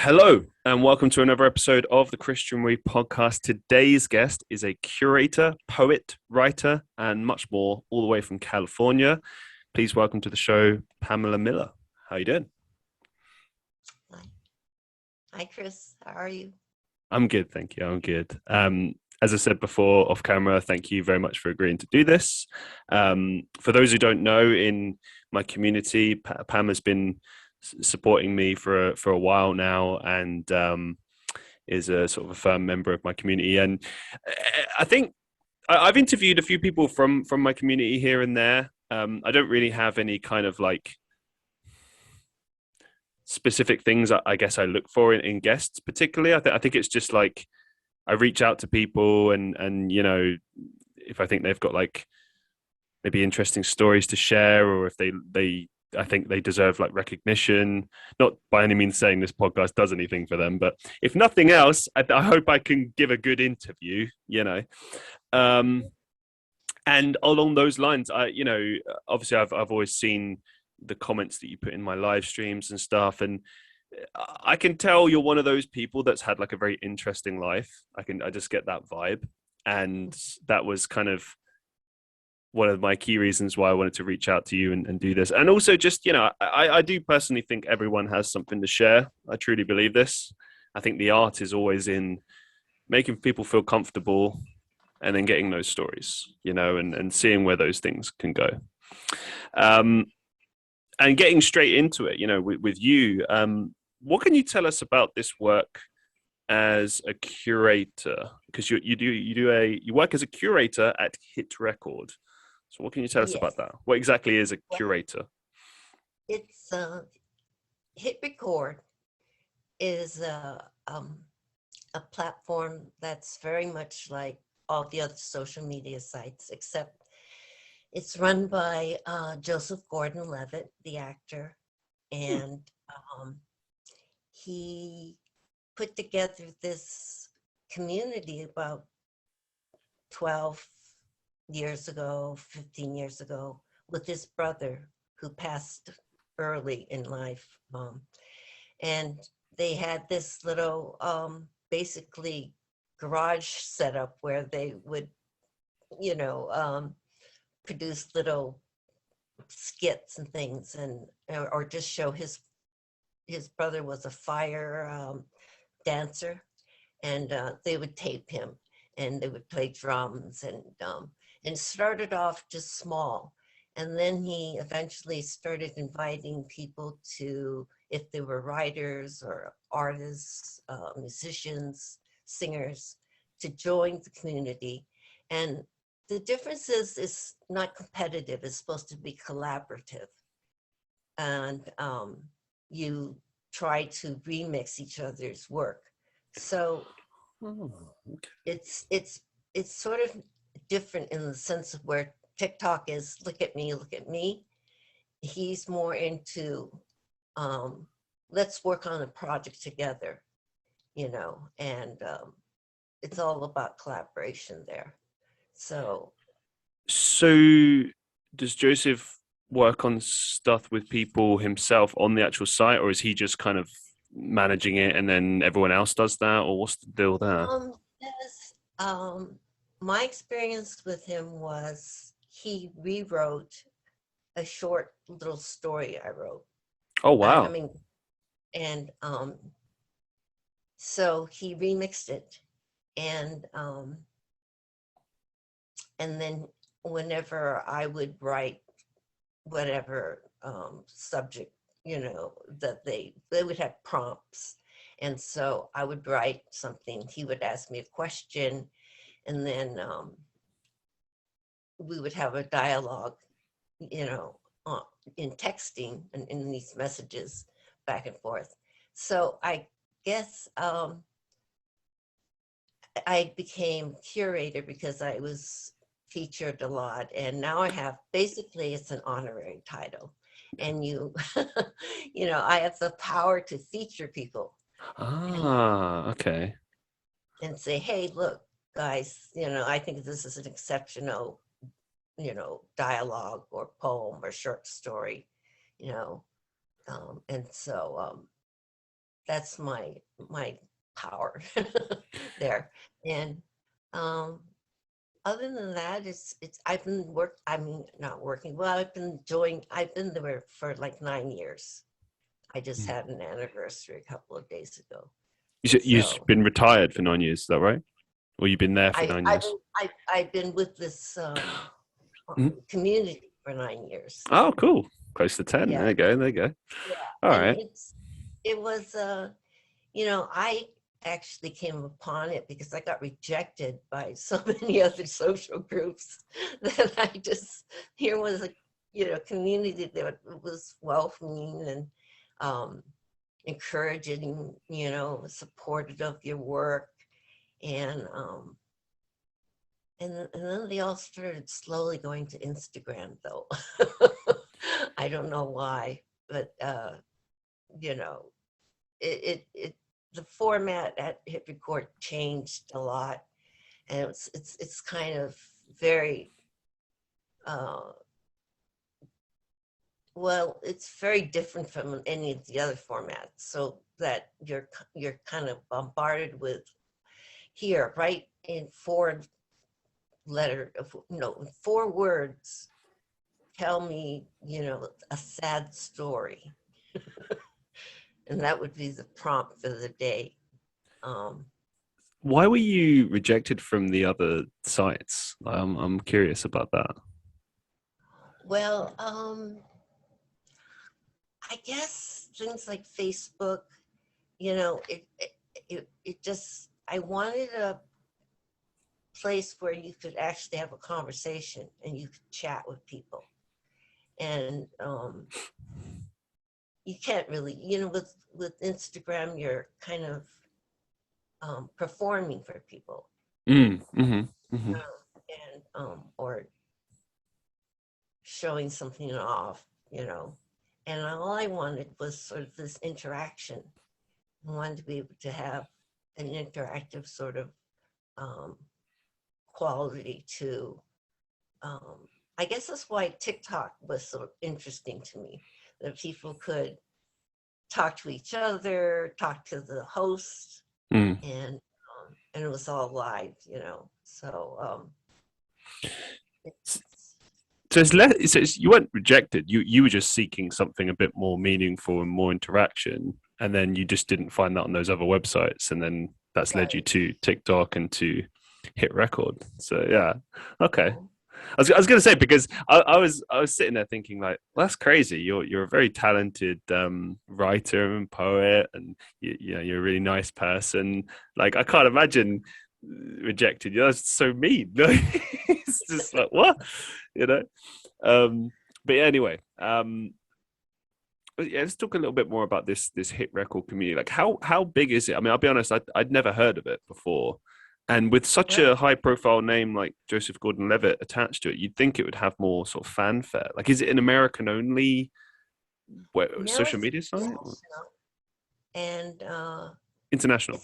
Hello, and welcome to another episode of the Christian Reeve Podcast. Today's guest is a curator, poet, writer, and much more, all the way from California. Please welcome to the show, Pamela Miller. How are you doing? Hi. Hi, Chris. How are you? I'm good, thank you. I'm good. As I said before off camera, thank you very much for agreeing to do this. For those who don't know, in my community, Pam has been supporting me for a while now, and is a sort of a firm member of my community. And I think I've interviewed a few people from my community here and there. I don't really have any kind of like specific things I guess I look for in guests particularly. I think it's just like I reach out to people and you know, if I think they've got like maybe interesting stories to share, or if they I think they deserve like recognition. Not by any means saying this podcast does anything for them, but if nothing else, I hope I can give a good interview, you know. And along those lines, obviously I've always seen the comments that you put in my live streams and stuff, and I can tell you're one of those people that's had like a very interesting life. I just get that vibe, and that was kind of one of my key reasons why I wanted to reach out to you and do this. And also just, you know, I do personally think everyone has something to share. I truly believe this. I think the art is always in making people feel comfortable and then getting those stories, you know, and seeing where those things can go. And getting straight into it, you know, with you, what can you tell us about this work as a curator? Because you work as a curator at Hit Record. So what can you tell us about that? What exactly is a curator? It's Hit Record is a platform that's very much like all the other social media sites, except it's run by Joseph Gordon-Levitt, the actor, and he put together this community about 12 years ago, 15 years ago, with his brother who passed early in life. And they had this little, basically garage setup where they would, you know, produce little skits and things, and or just show his brother was a fire dancer, and they would tape him and they would play drums, and started off just small. And then he eventually started inviting people to, if they were writers or artists, musicians, singers, to join the community. And the difference is it's not competitive, it's supposed to be collaborative. And you try to remix each other's work. So it's sort of different in the sense of where TikTok is look at me. He's more into let's work on a project together, you know, and it's all about collaboration there. So does Joseph work on stuff with people himself on the actual site, or is he just kind of managing it and then everyone else does that, or what's the deal there? Yes, my experience with him was he rewrote a short little story I wrote. Oh, wow. I mean, and so he remixed it, and then whenever I would write whatever subject, you know, that they would have prompts, and so I would write something, he would ask me a question, and then we would have a dialogue, you know, in texting and in these messages back and forth. So I guess I became curator because I was featured a lot, and now I have, basically it's an honorary title, and you you know, I have the power to feature people. Okay. And say, hey, look, guys, you know, I think this is an exceptional, you know, dialogue or poem or short story, you know. And so that's my power there. And other than that, it's not working. Well, I've been there for like 9 years. I just had an anniversary a couple of days ago. You've So been retired for 9 years, is that right? Or you've been there for 9 years? I've been with this Mhm. community for 9 years. Oh, cool. Close to 10. Yeah, There you go. There you go. yeah. All And right. it was I actually came upon it because I got rejected by so many other social groups that here was a community that was welcoming and encouraging, supportive of your work. And then they all started slowly going to Instagram, though. I don't know why, but it the format at Hit Record changed a lot, and it's kind of very well, it's very different from any of the other formats, so that you're kind of bombarded with here, right, in 4 words, tell me, a sad story. And that would be the prompt for the day. Why were you rejected from the other sites? I'm curious about that. Well, I guess things like Facebook, it just, I wanted a place where you could actually have a conversation and you could chat with people. And you can't really, with Instagram, you're kind of performing for people. And or showing something off, and all I wanted was sort of this interaction. I wanted to be able to have an interactive sort of quality to I guess that's why TikTok was so interesting to me, that people could talk to each other, talk to the host, and it was all live, so so it's less. You weren't rejected. You were just seeking something a bit more meaningful and more interaction, and then you just didn't find that on those other websites, and then that's led you to TikTok and to Hit Record. So yeah, okay. I was going to say, because I was sitting there thinking, like, well, that's crazy. You're a very talented writer and poet, and you're a really nice person. Like, I can't imagine rejected you. That's so mean. It's just like, what, but yeah, anyway, but yeah, let's talk a little bit more about this Hit Record community. Like, how big is it? I mean, I'll be honest, I'd never heard of it before, and with such a high profile name like Joseph Gordon-Levitt attached to it, you'd think it would have more sort of fanfare. Like, is it an American only social media site? And international.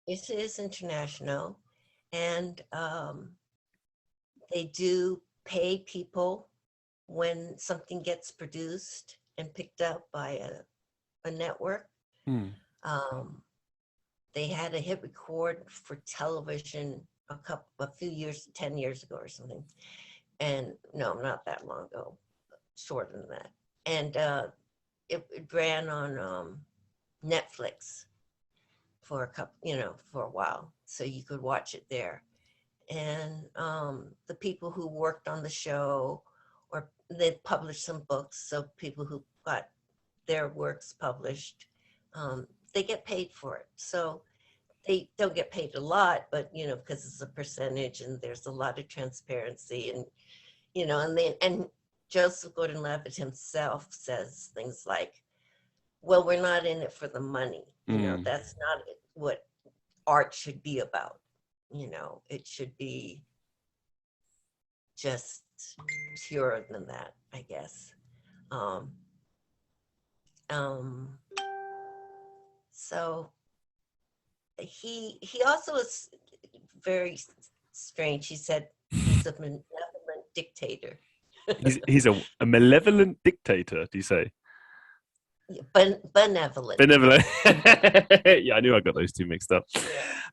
It is international, and they do pay people when something gets produced and picked up by a network. They had a Hit Record for television a few years, 10 years ago or something, and no, not that long ago, shorter than that. And it ran on Netflix for for a while, so you could watch it there. And the people who worked on the show, or they published some books, so people who got their works published, they get paid for it. So they don't get paid a lot, but because it's a percentage, and there's a lot of transparency, and and Joseph Gordon-Levitt himself says things like, well, we're not in it for the money. That's not what art should be about. It should be just purer than that, I guess. So he also is very strange. He said he's a malevolent dictator. He's a malevolent dictator, do you say? Benevolent. Benevolent. Yeah, I knew I got those two mixed up.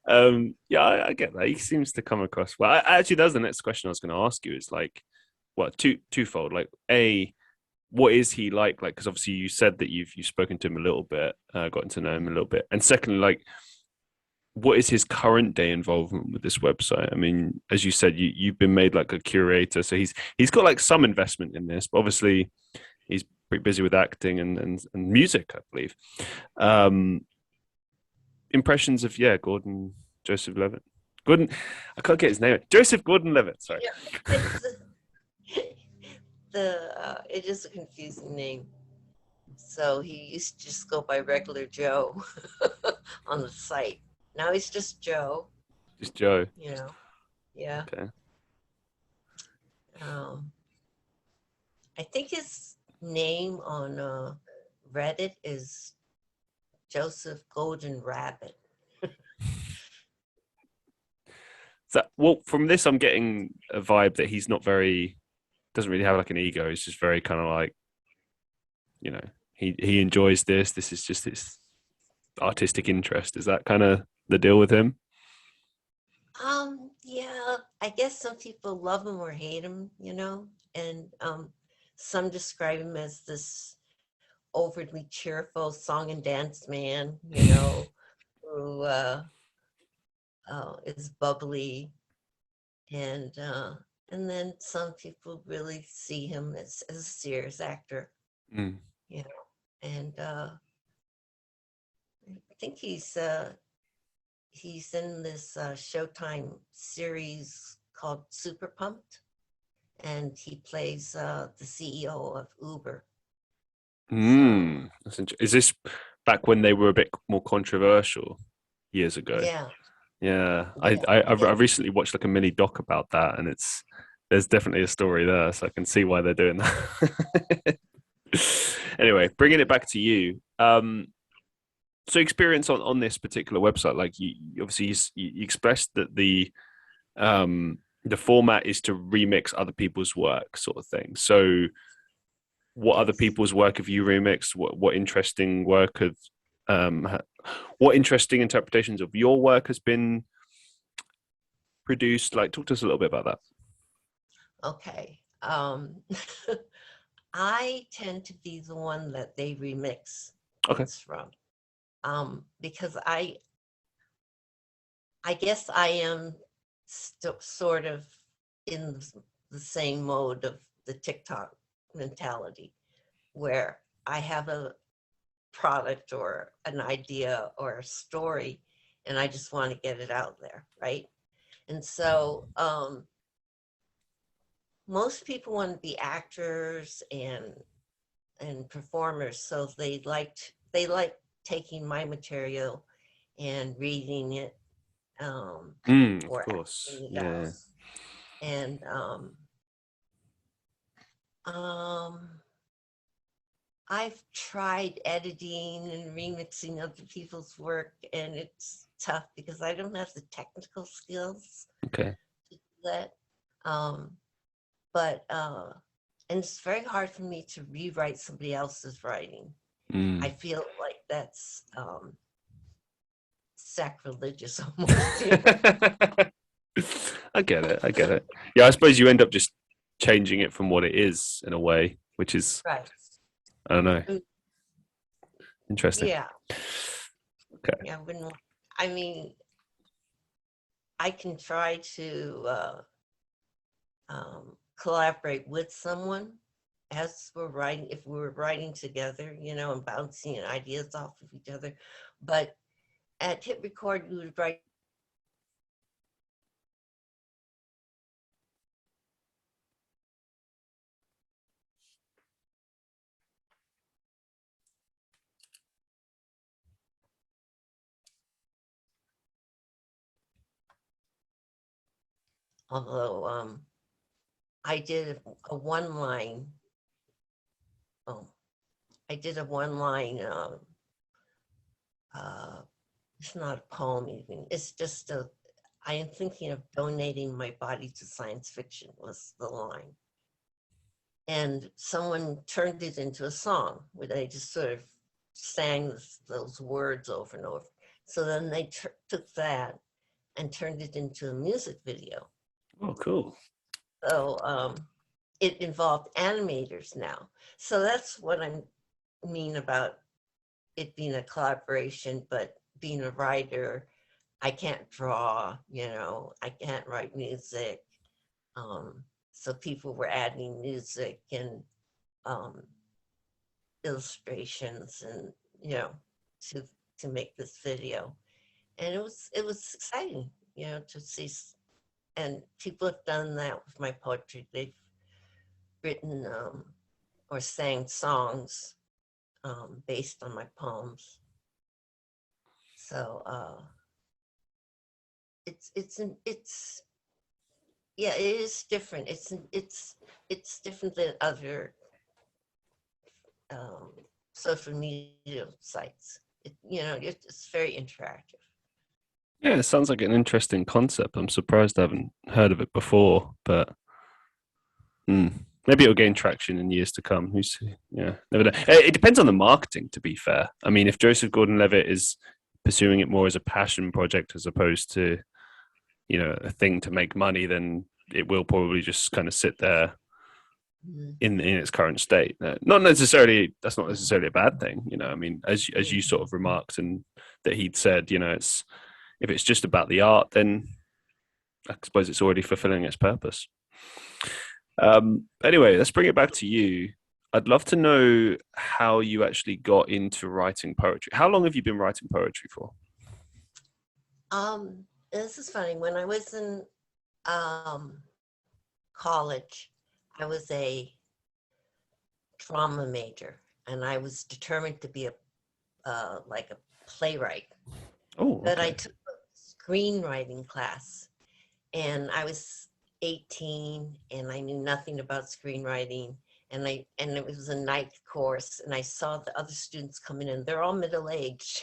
Yeah, I get that. He seems to come across well. Actually, that's the next question I was going to ask you. Is like, well, twofold. Like, a, what is he like? Like, because obviously you said that you've spoken to him a little bit, gotten to know him a little bit, and secondly, like, what is his current day involvement with this website? I mean, as you said, you've been made like a curator, so he's got like some investment in this, but obviously he's pretty busy with acting and music, I believe. Impressions of Gordon Joseph Levitt. Gordon, I can't get his name. Joseph Gordon-Levitt. Sorry. It is a confusing name. So he used to just go by regular Joe on the site. Now he's just Joe. Just Joe. You know. Yeah. Okay. I think his name on Reddit is Joseph Golden Rabbit. So, well, from this, I'm getting a vibe that he's not doesn't really have like an ego. He's just very kind of like, you know, he enjoys this. This is just his artistic interest. Is that kind of the deal with him? Yeah, I guess some people love him or hate him, you know, and some describe him as this overly cheerful song and dance man, you know, who is bubbly, and then some people really see him as a serious actor, you know, and I think he's in this Showtime series called Super Pumped, and he plays the CEO of Uber. Is this back when they were a bit more controversial years ago? Yeah. I recently watched like a mini doc about that, and there's definitely a story there, so I can see why they're doing that. Anyway, bringing it back to you. So experience on this particular website, like you obviously you expressed that the format is to remix other people's work, sort of thing. So what other people's work have you remixed? What interesting work of what interesting interpretations of your work has been produced? Like, talk to us a little bit about that. Okay. I tend to be the one that they remix things from. Because I guess I am sort of in the same mode of the TikTok mentality, where I have a product or an idea or a story, and I just want to get it out there, right? And so most people want to be actors and performers, so they like taking my material and reading it, Of course, yeah. And I've tried editing and remixing other people's work, and it's tough because I don't have the technical skills to do that. But and it's very hard for me to rewrite somebody else's writing. I feel like that's sacrilegious almost. You know? I get it. Yeah, I suppose you end up just changing it from what it is in a way, which is right. I don't know. Interesting. Yeah. Okay. Yeah. I mean, I can try to collaborate with someone as we're writing, if we were writing together, you know, and bouncing ideas off of each other. But at hit record, we would write. Although I did a one line. I did a one line. It's not a poem even. It's just I am thinking of donating my body to science fiction was the line. And someone turned it into a song where they just sort of sang those words over and over. So then they took that and turned it into a music video. Oh, cool. So it involved animators now. So that's what I mean about it being a collaboration, but being a writer, I can't draw, I can't write music. So people were adding music and illustrations and, to make this video. And it was exciting, to see. And people have done that with my poetry. They've written or sang songs based on my poems. So it's yeah, it is different. It's different than other social media sites. It's very interactive. Yeah, it sounds like an interesting concept. I'm surprised I haven't heard of it before, but maybe it'll gain traction in years to come. Yeah, never know. It depends on the marketing, to be fair. I mean, if Joseph Gordon-Levitt is pursuing it more as a passion project as opposed to, a thing to make money, then it will probably just kind of sit there in its current state. That's not necessarily a bad thing. I mean, as you sort of remarked and that he'd said, if it's just about the art, then I suppose it's already fulfilling its purpose. Anyway, let's bring it back to you. I'd love to know how you actually got into writing poetry. How long have you been writing poetry for? This is funny. When I was in college, I was a drama major, and I was determined to be a playwright. Oh, okay. But I took a screenwriting class, and I was 18, and I knew nothing about screenwriting. And it was a night course, and I saw the other students coming in. They're all middle-aged,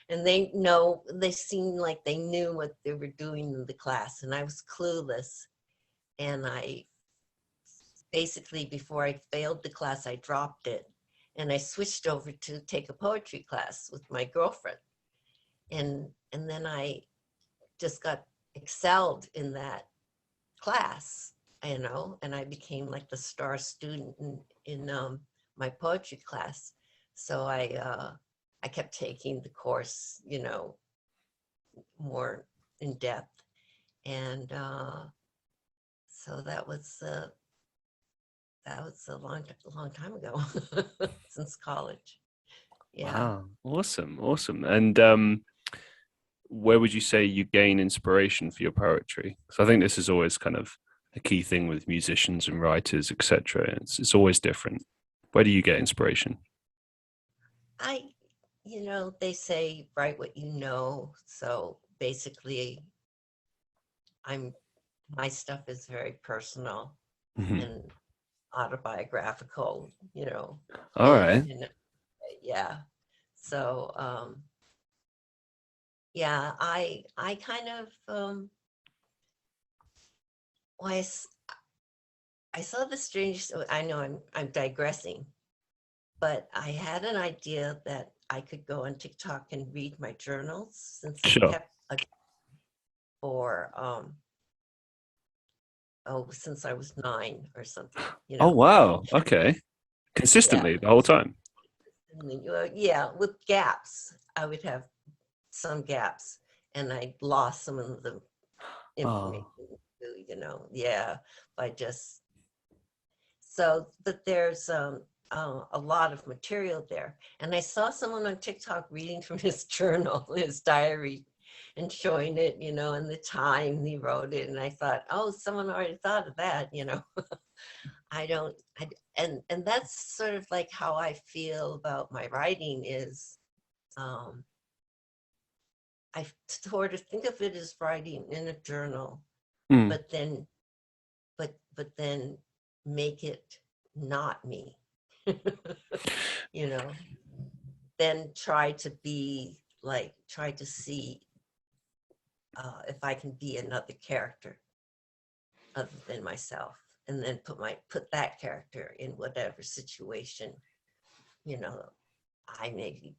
and they seemed like they knew what they were doing in the class, and I was clueless. And I basically, before I failed the class, I dropped it, and I switched over to take a poetry class with my girlfriend. And then I just got excelled in that class, and I became like the star student in my poetry class. So I kept taking the course, more in depth, and so that was a long time ago, since college. Yeah. Wow, awesome. And where would you say you gain inspiration for your poetry? So I think this is always kind of a key thing with musicians and writers, etc. It's always different. Where do you get inspiration? They say write what you know. So basically, my stuff is very personal and autobiographical. All right. Yeah. So yeah, I kind of I saw the strange. I know I'm digressing, but I had an idea that I could go on TikTok and read my journals, since I Sure. kept for since I was 9 or something. Oh, wow. Okay. Yeah, Consistently the whole time. yeah, with gaps. I would have some gaps, and I lost some of the information. Oh. Yeah, by just but there's a lot of material there. And I saw someone on TikTok reading from his journal, his diary, and showing it, and the time he wrote it. And I thought, oh, someone already thought of that, and that's sort of like how I feel about my writing is, I sort of think of it as writing in a journal, but then make it not me. Then try to see if I can be another character other than myself, and then put that character in whatever situation, I maybe,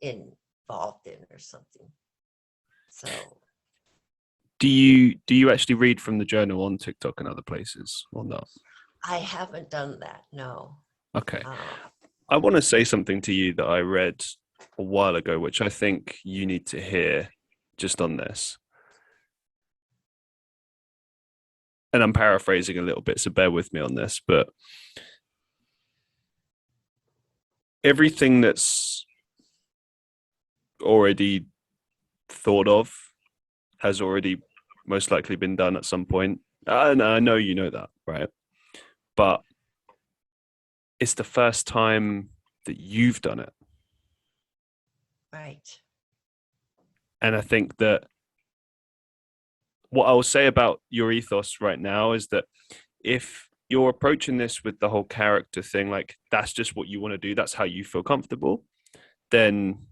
involved in or something. So Do you actually read from the journal on TikTok and other places or not? I haven't done that, no. Okay. Um, I want to say something to you that I read a while ago, which I think you need to hear just on this. And I'm paraphrasing a little bit, so bear with me on this, but everything that's already thought of has already most likely been done at some point. And I know you know that, right? But it's the first time that you've done it. right. And I think that what I'll say about your ethos right now is that if you're approaching this with the whole character thing, like that's just what you want to do, that's how you feel comfortable, then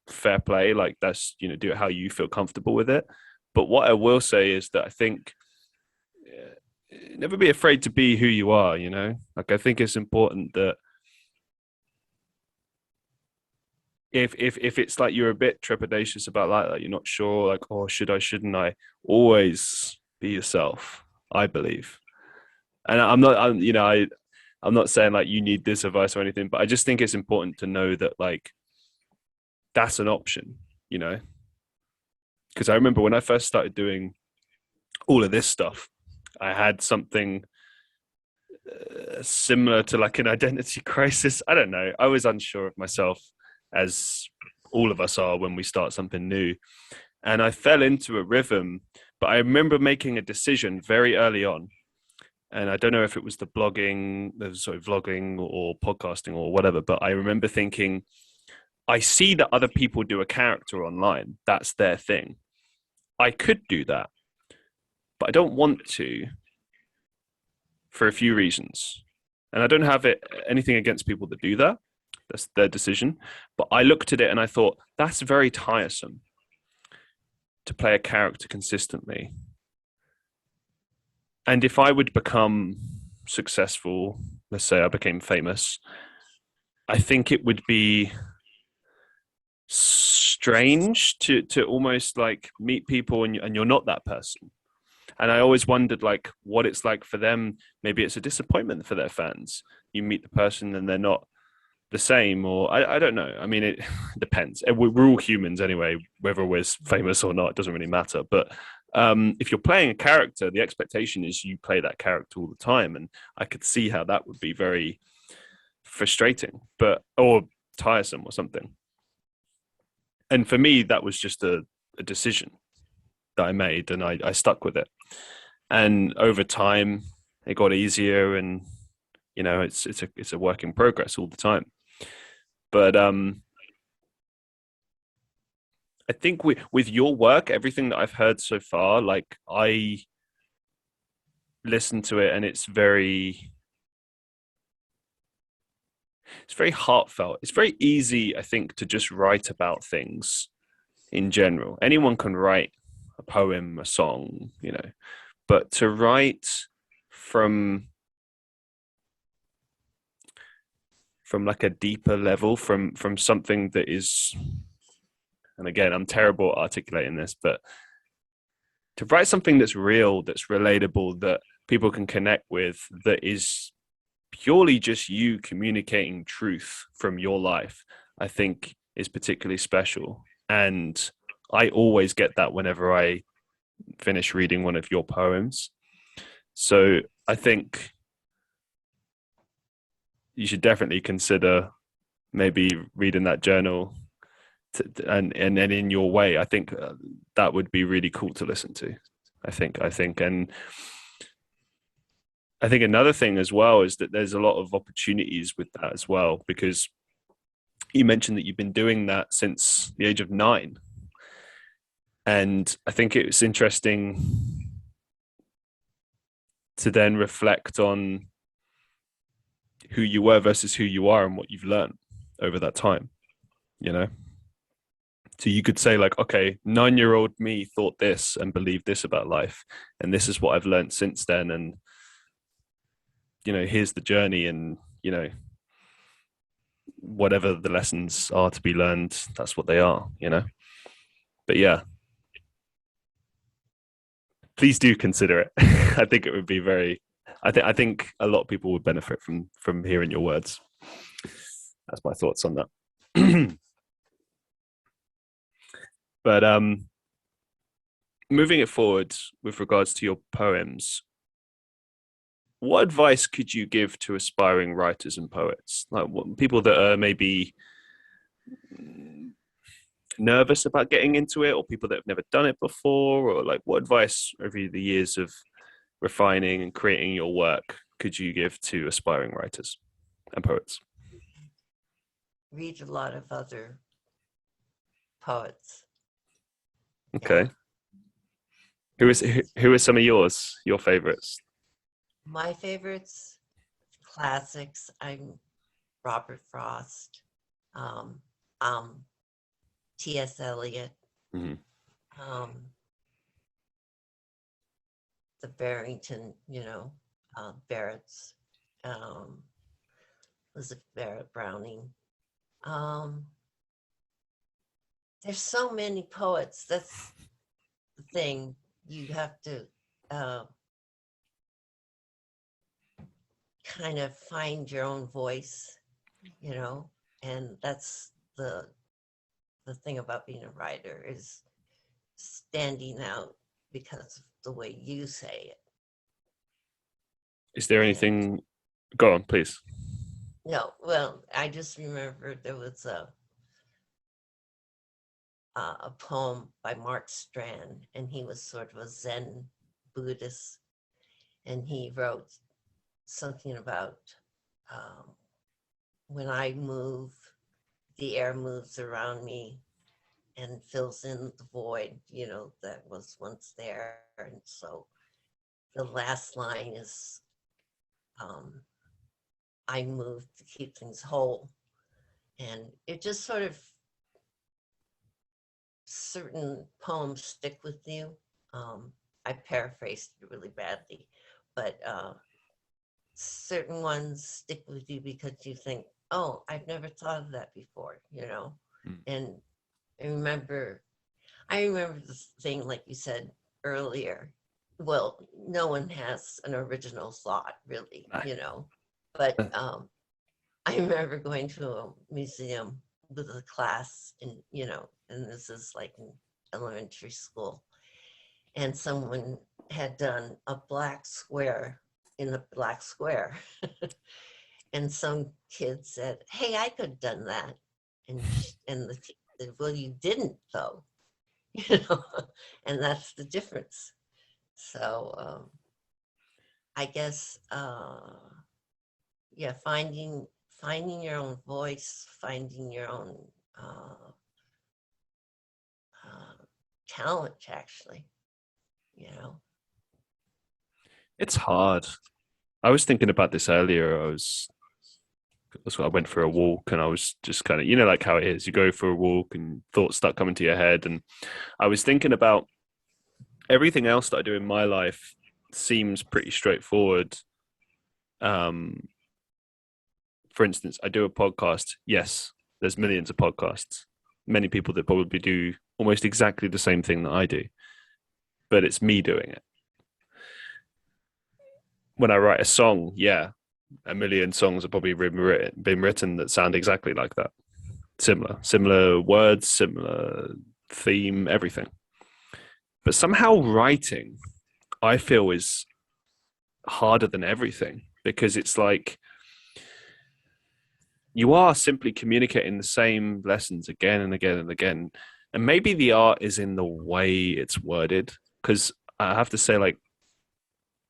fair play. Like that's, do it how you feel comfortable with it. But what I will say is that I think never be afraid to be who you are, Like I think it's important that if it's like you're a bit trepidatious about like you're not sure, like, oh, shouldn't I, always be yourself, I believe. And I'm not saying like you need this advice or anything, but I just think it's important to know that like that's an option, because I remember when I first started doing all of this stuff, I had something similar to like an identity crisis. I don't know. I was unsure of myself, as all of us are when we start something new. And I fell into a rhythm, but I remember making a decision very early on. And I don't know if it was the vlogging or podcasting or whatever, but I remember thinking, I see that other people do a character online. That's their thing. I could do that, but I don't want to for a few reasons. And I don't have anything against people that do that. That's their decision. But I looked at it and I thought, that's very tiresome to play a character consistently. And if I would become successful, let's say I became famous, I think it would be strange to almost like meet people and you're not that person. And I always wondered like what it's like for them. Maybe it's a disappointment for their fans. You meet the person and they're not the same, or I don't know. I mean, it depends. We're all humans anyway, whether we're famous or not, it doesn't really matter. But if you're playing a character, the expectation is you play that character all the time. And I could see how that would be very frustrating, or tiresome or something. And for me, that was just a decision that I made, and I stuck with it. And over time, it got easier, and it's a work in progress all the time. But I think with your work, everything that I've heard so far, like I listen to it, and it's very heartfelt. It's very easy, I think, to just write about things in general. Anyone can write a poem, a song, but to write from like a deeper level, from something that is, and again, I'm terrible at articulating this, but to write something that's real, that's relatable, that people can connect with, that is purely just you communicating truth from your life, I think is particularly special. And I always get that whenever I finish reading one of your poems. So I think you should definitely consider maybe reading that journal and in your way. I think that would be really cool to listen to. I think, and I think another thing as well is that there's a lot of opportunities with that as well, because you mentioned that you've been doing that since the age of 9. And I think it's interesting to then reflect on who you were versus who you are and what you've learned over that time, So you could say like, okay, 9-year-old me thought this and believed this about life, and this is what I've learned since then. And, here's the journey. And, whatever the lessons are to be learned, that's what they are, you know. But yeah, please do consider it. I think it would be very. I think a lot of people would benefit from hearing your words. That's my thoughts on that. But moving it forward with regards to your poems, what advice could you give to aspiring writers and poets, like people that are maybe nervous about getting into it, or people that have never done it before, or like what advice over the years of refining and creating your work could you give to aspiring writers and poets? Read a lot of other poets. Okay. Who are some of your favorites? My favorites, classics. I'm Robert Frost, um, T.S. Eliot, Mm-hmm. the Barrington, Barrett's, Elizabeth Barrett Browning. There's so many poets. That's the thing. You have to kind of find your own voice, and that's the thing about being a writer, is standing out because of the way you say it. Is there anything? Go on, please. No, well, I just remember there was a poem by Mark Strand, and he was sort of a Zen Buddhist, and he wrote something about when I move, the air moves around me and fills in the void, that was once there. And so the last line is, I move to keep things whole. And it just sort of, certain poems stick with you. I paraphrased it really badly, but certain ones stick with you because you think, oh, I've never thought of that before, And I remember this thing, like you said earlier. Well, no one has an original thought, really, But I remember going to a museum with a class, and this is like in elementary school, and someone had done a black square in a black square. And some kid said, hey, I could have done that. And the kid said, well, you didn't though, and that's the difference. So I guess, finding your own voice, finding your own talent, actually, It's hard. I was thinking about this earlier. I went for a walk, and I was just kind of, like how it is. You go for a walk and thoughts start coming to your head. And I was thinking about everything else that I do in my life seems pretty straightforward. For instance, I do a podcast. Yes, there's millions of podcasts. Many people that probably do almost exactly the same thing that I do, but it's me doing it. When I write a song, yeah, a million songs have probably been written that sound exactly like that. Similar words, similar theme, everything. But somehow writing, I feel, is harder than everything, because it's like you are simply communicating the same lessons again and again and again. And maybe the art is in the way it's worded, because I have to say, like,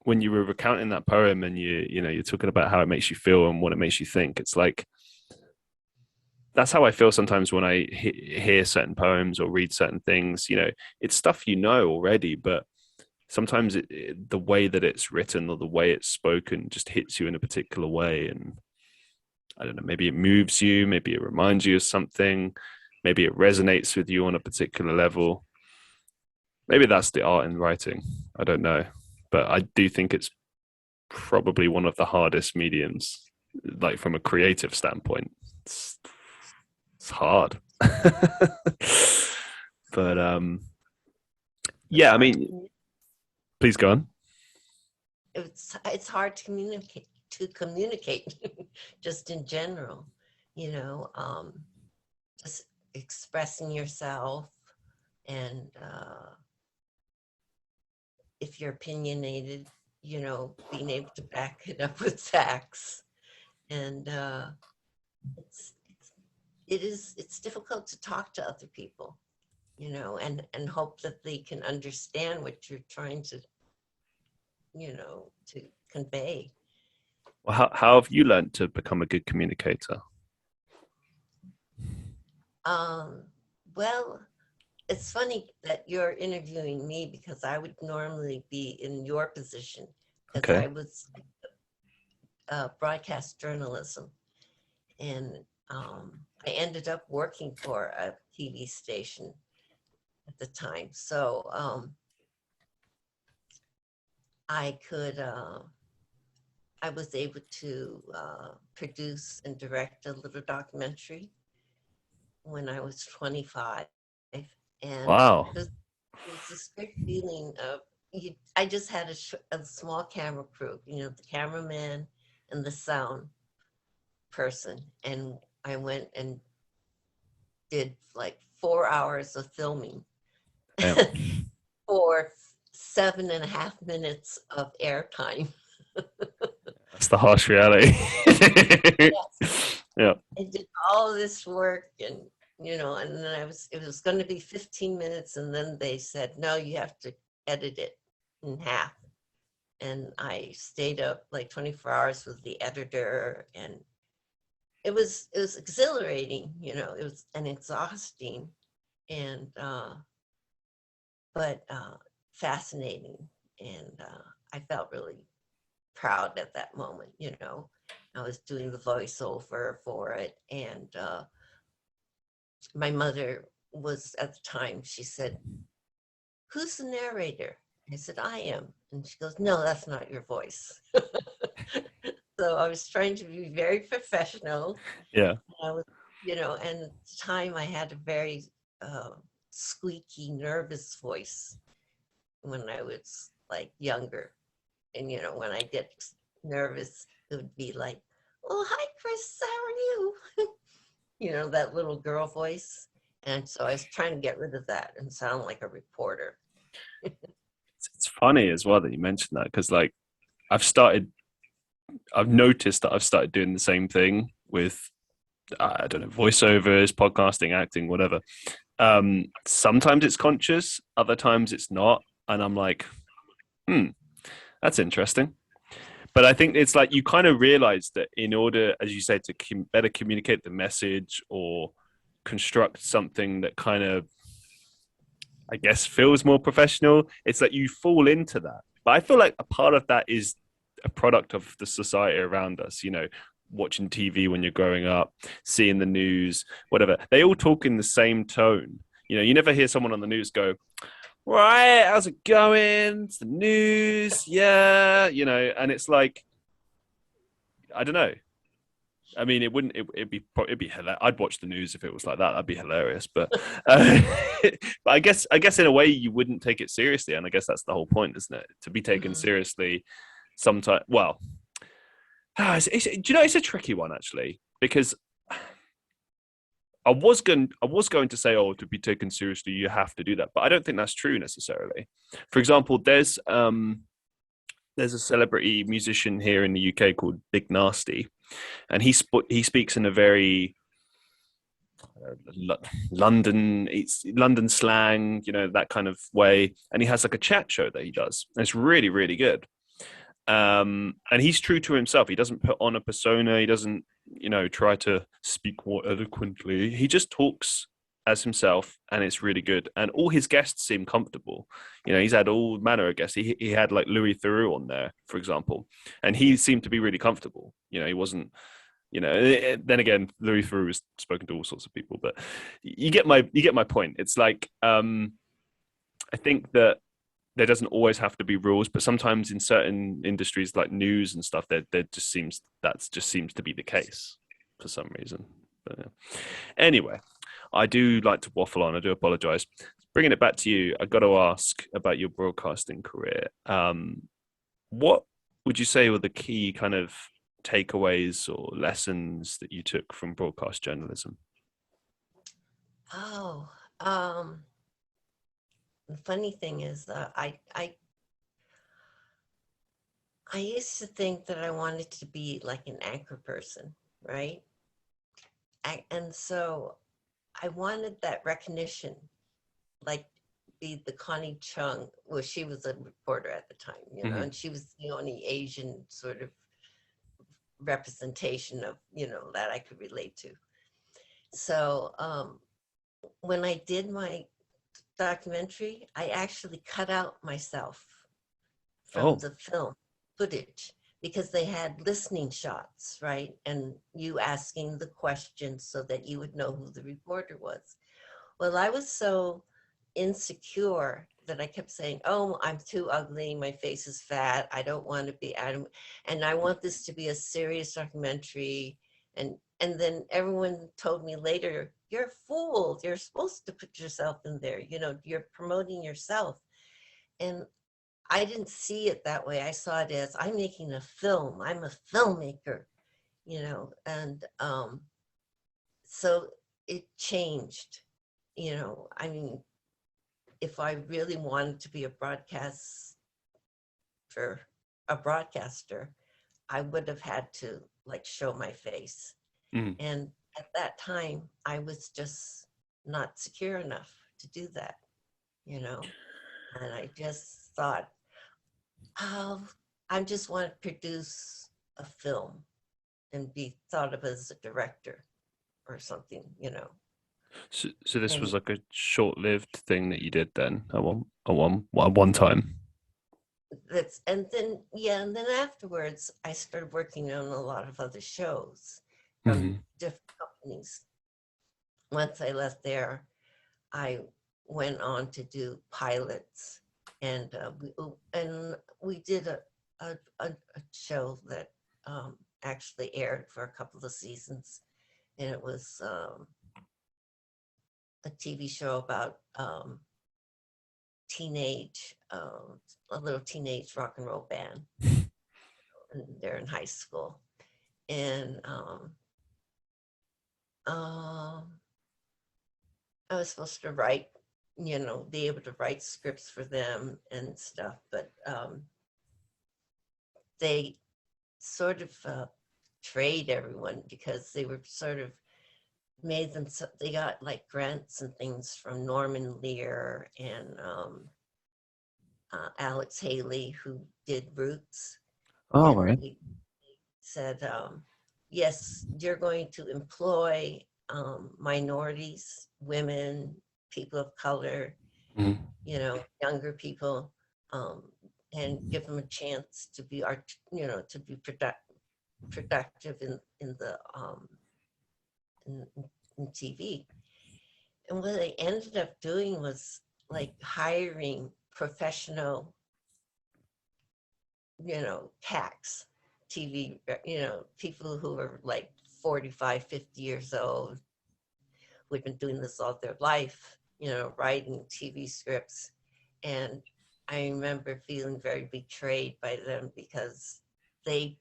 when you were recounting that poem and you're talking about how it makes you feel and what it makes you think, it's like, that's how I feel sometimes when I hear certain poems or read certain things. It's stuff already, but sometimes the way that it's written or the way it's spoken just hits you in a particular way. And I don't know, maybe it moves you, maybe it reminds you of something, maybe it resonates with you on a particular level. Maybe that's the art in writing. I don't know. But I do think it's probably one of the hardest mediums, like from a creative standpoint. It's It's hard. But yeah, I mean, please go on. It's hard to communicate just in general, you know, just expressing yourself, and if you're opinionated, you know, being able to back it up with facts. And it's difficult to talk to other people, you know, and hope that they can understand what you're trying to, you know, to convey. Well, how have you learned to become a good communicator? Well, it's funny that you're interviewing me, because I would normally be in your position, because Okay. I was broadcast journalism, and I ended up working for a TV station at the time. So I was able to produce and direct a little documentary when I was 25. And Wow. it was this great feeling of, I just had a small camera crew, you know, the cameraman and the sound person. And I went and did like 4 hours of filming for 7.5 minutes of airtime. That's the harsh reality. Yes. Yeah. I did all this work, and you know, and then it was going to be 15 minutes, and then they said, no, you have to edit it in half. And I stayed up like 24 hours with the editor, and it was exhilarating, you know, it was an exhausting, and but fascinating. And I felt really proud at that moment, you know. I was doing the voiceover for it, and my mother was, at the time, she said, who's the narrator? I said, I am. And she goes, no, that's not your voice. So I was trying to be very professional. Yeah. I was, you know, and at the time I had a very squeaky, nervous voice when I was like younger. And, you know, when I get nervous, it would be like, oh, hi, Chris, how are you? You know, that little girl voice. And so I was trying to get rid of that and sound like a reporter. It's funny as well that you mentioned that, because like I've noticed that I've started doing the same thing with, I don't know, voiceovers, podcasting, acting, whatever. Sometimes it's conscious, other times it's not. And I'm like, that's interesting. But I think it's like you kind of realize that in order, as you say, to better communicate the message or construct something that kind of, I guess, feels more professional, it's like you fall into that. But I feel like a part of that is a product of the society around us, you know, watching TV when you're growing up, seeing the news, whatever. They all talk in the same tone. You know, you never hear someone on the news go, right, how's it going? It's the news. Yeah. You know, and it's like, I don't know. I mean, it'd be hilarious. I'd watch the news if it was like that. That'd be hilarious. But, but I guess in a way you wouldn't take it seriously. And I guess that's the whole point, isn't it? To be taken seriously sometimes. Well, do you know, it's a tricky one actually, because I was going to say, oh, to be taken seriously, you have to do that. But I don't think that's true necessarily. For example, there's a celebrity musician here in the UK called Big Nasty, and he speaks in a very London slang, you know, that kind of way. And he has like a chat show that he does. And it's really, really good. And he's true to himself. He doesn't put on a persona. He doesn't, you know, try to speak more eloquently. He just talks as himself, and it's really good. And all his guests seem comfortable. You know, he's had all manner of guests. He had like Louis Theroux on there, for example, and he seemed to be really comfortable. You know, he wasn't, you know, then again, Louis Theroux has spoken to all sorts of people, but you get my point. It's like, I think that there doesn't always have to be rules, but sometimes in certain industries like news and stuff, there just seems to be the case for some reason. But, anyway, I do like to waffle on. I do apologize. Bringing it back to you, I got to ask about your broadcasting career. What would you say were the key kind of takeaways or lessons that you took from broadcast journalism? Oh, the funny thing is, I used to think that I wanted to be like an anchor person, right? And so I wanted that recognition, like be the Connie Chung. Well, she was a reporter at the time, you know, Mm-hmm. and she was the only Asian sort of representation of, you know, that I could relate to. So when I did my documentary, I actually cut out myself from Oh, the film footage because they had listening shots, right? And you asking the questions so that you would know who the reporter was. Well, I was so insecure that I kept saying, "Oh, I'm too ugly. My face is fat. I don't want to be Adam, and I want this to be a serious documentary." And then everyone told me later, "You're a fool. You're supposed to put yourself in there. You know, you're promoting yourself." And I didn't see it that way. I saw it as I'm making a film. I'm a filmmaker, you know, and so it changed. You know, I mean, if I really wanted to be a broadcaster, I would have had to like show my face. mm. And at that time, I was just not secure enough to do that, you know. And I just thought, oh, I just want to produce a film and be thought of as a director or something, you know. So this was And like a short-lived thing that you did then at one time. and then yeah, and then afterwards I started working on a lot of other shows from Mm-hmm. different companies. Once I left there, I went on to do pilots, and we did a show that actually aired for a couple of seasons, and it was a TV show about a little teenage rock and roll band, and they're in high school, and um, I was supposed to write, you know, be able to write scripts for them and stuff, but they sort of trade everyone because they were sort of made them, so they got like grants and things from Norman Lear and Alex Haley, who did Roots, Oh, and right. we said, yes, you're going to employ minorities, women, people of color, Mm. you know, younger people, um, and give them a chance to be you know, to be productive in the in, in TV. And what they ended up doing was like hiring professional, you know, hacks, TV, you know, people who are like 45, 50 years old, who've been doing this all their life, you know, writing TV scripts. And I remember feeling very betrayed by them because they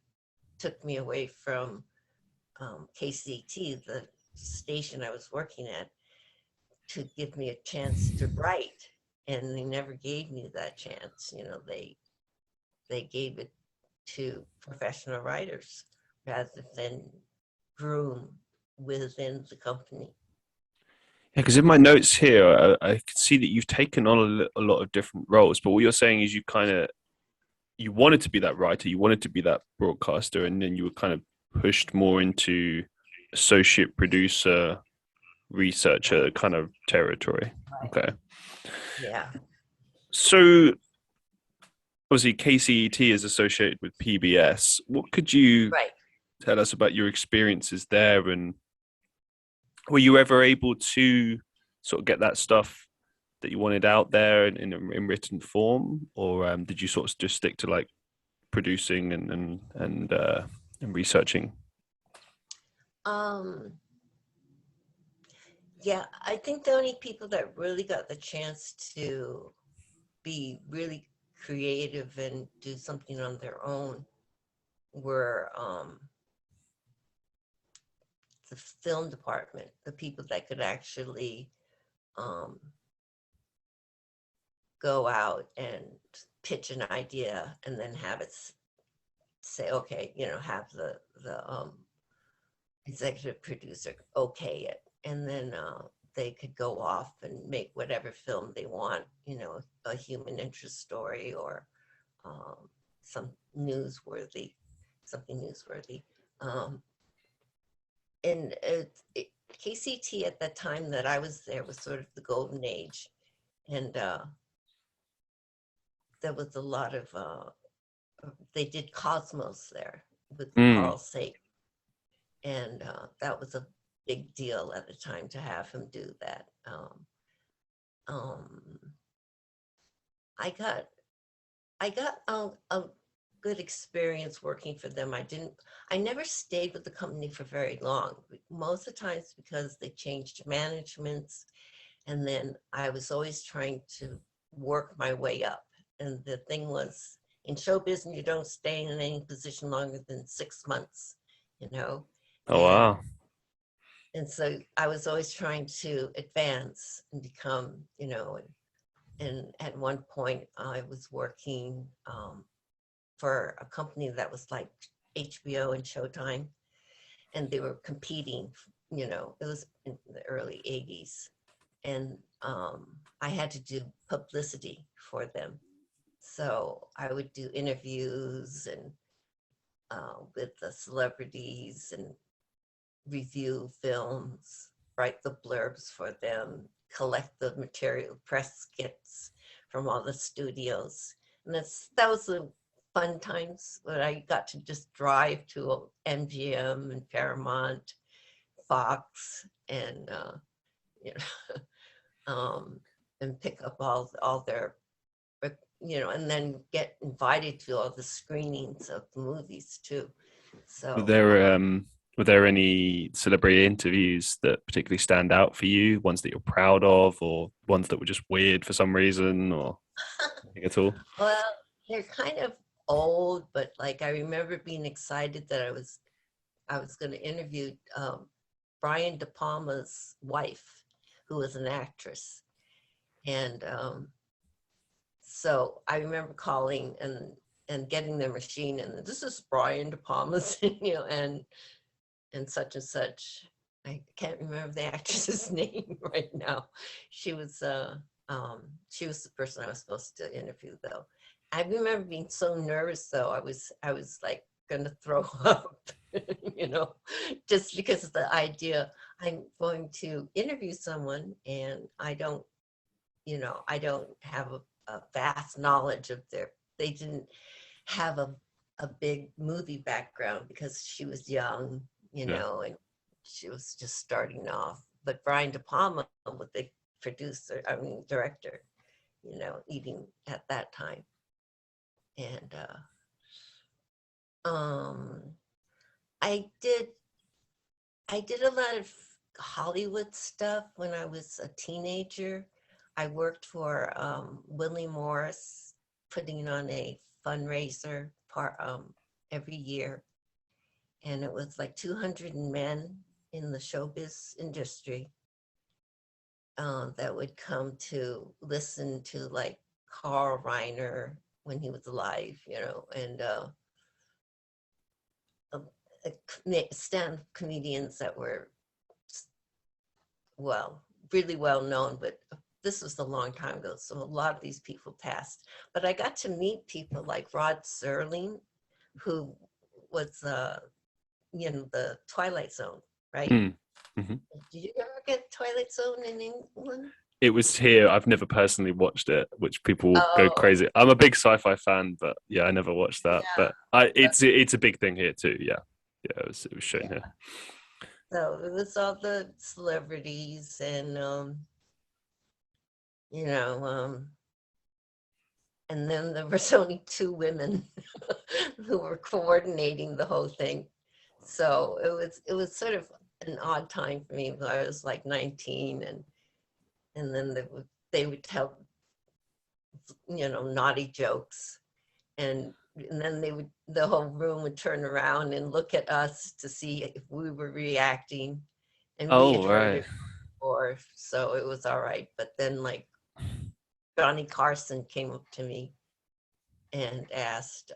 took me away from KCT, the station I was working at, to give me a chance to write. And they never gave me that chance. You know, they gave it to professional writers rather than groom within the company. Yeah, because in my notes here, I can see that you've taken on a lot of different roles. But what you're saying is you wanted to be that writer, you wanted to be that broadcaster, and then you were kind of pushed more into associate producer, researcher kind of territory. Right. Okay. Yeah. So obviously KCET is associated with PBS. What could you Right. tell us about your experiences there, and were you ever able to sort of get that stuff that you wanted out there in written form, or did you sort of just stick to like producing and researching? Um, Yeah, I think the only people that really got the chance to be really creative and do something on their own were the film department, the people that could actually um, go out and pitch an idea and then have it say, okay, have the executive producer okay it, and then they could go off and make whatever film they want, a human interest story or um, some something newsworthy. Um, and KCT at the time that I was there was sort of the golden age, and there was a lot of they did Cosmos there with Mm. Carl Sagan, and that was a big deal at the time to have him do that. Um, I got a good experience working for them. I never stayed with the company for very long, most of the times because they changed managements, and then I was always trying to work my way up. And the thing was, in show business, you don't stay in any position longer than 6 months, you know, Oh and wow. and so I was always trying to advance and become, and at one point I was working for a company that was like HBO and Showtime, and they were competing, it was in the early 80s. And I had to do publicity for them. So I would do interviews and with the celebrities and review films, write the blurbs for them, collect the material, press skits from all the studios. And that was the fun times when I got to just drive to MGM and Paramount, Fox, and you and pick up all their, and then get invited to all the screenings of the movies too. Were So there were there any celebrity interviews that particularly stand out for you? Ones that you're proud of, or ones that were just weird for some reason, or anything at all? well, they're kind of old, but like I remember being excited that I was going to interview Brian De Palma's wife, who was an actress, and so I remember calling and getting their machine, and this is Brian De Palma's, and such and such. I can't remember the actress's name right now. She was she was the person I was supposed to interview though. I remember being so nervous though. I was like gonna throw up, you know, just because of the idea I'm going to interview someone and I don't have a vast knowledge of they didn't have a big movie background because she was young, Yeah. and she was just starting off. But Brian De Palma was the director, even at that time. And um, I did I did a lot of Hollywood stuff when I was a teenager. I worked for Willie Morris, putting on a fundraiser every year, and it was like 200 men in the showbiz industry that would come to listen to like Carl Reiner when he was alive, and stand comedians that were well, really well known, but this was a long time ago, so a lot of these people passed. But I got to meet people like Rod Serling, who was, the Twilight Zone, right? Mm. Mhm. Did you ever get Twilight Zone in England? It was here. I've never personally watched it, which people go Oh, crazy. I'm a big sci-fi fan, but yeah, I never watched that. yeah, But it's a big thing here too. Yeah, yeah, it was shown here. yeah. So it was all the celebrities and, you know, um, and then there was only two women who were coordinating the whole thing. So it was sort of an odd time for me. I was like 19, and then they would tell, naughty jokes, and then the whole room would turn around and look at us to see if we were reacting, and we had Oh, heard right. it before, so it was all right. But then, like, Johnny Carson came up to me and asked,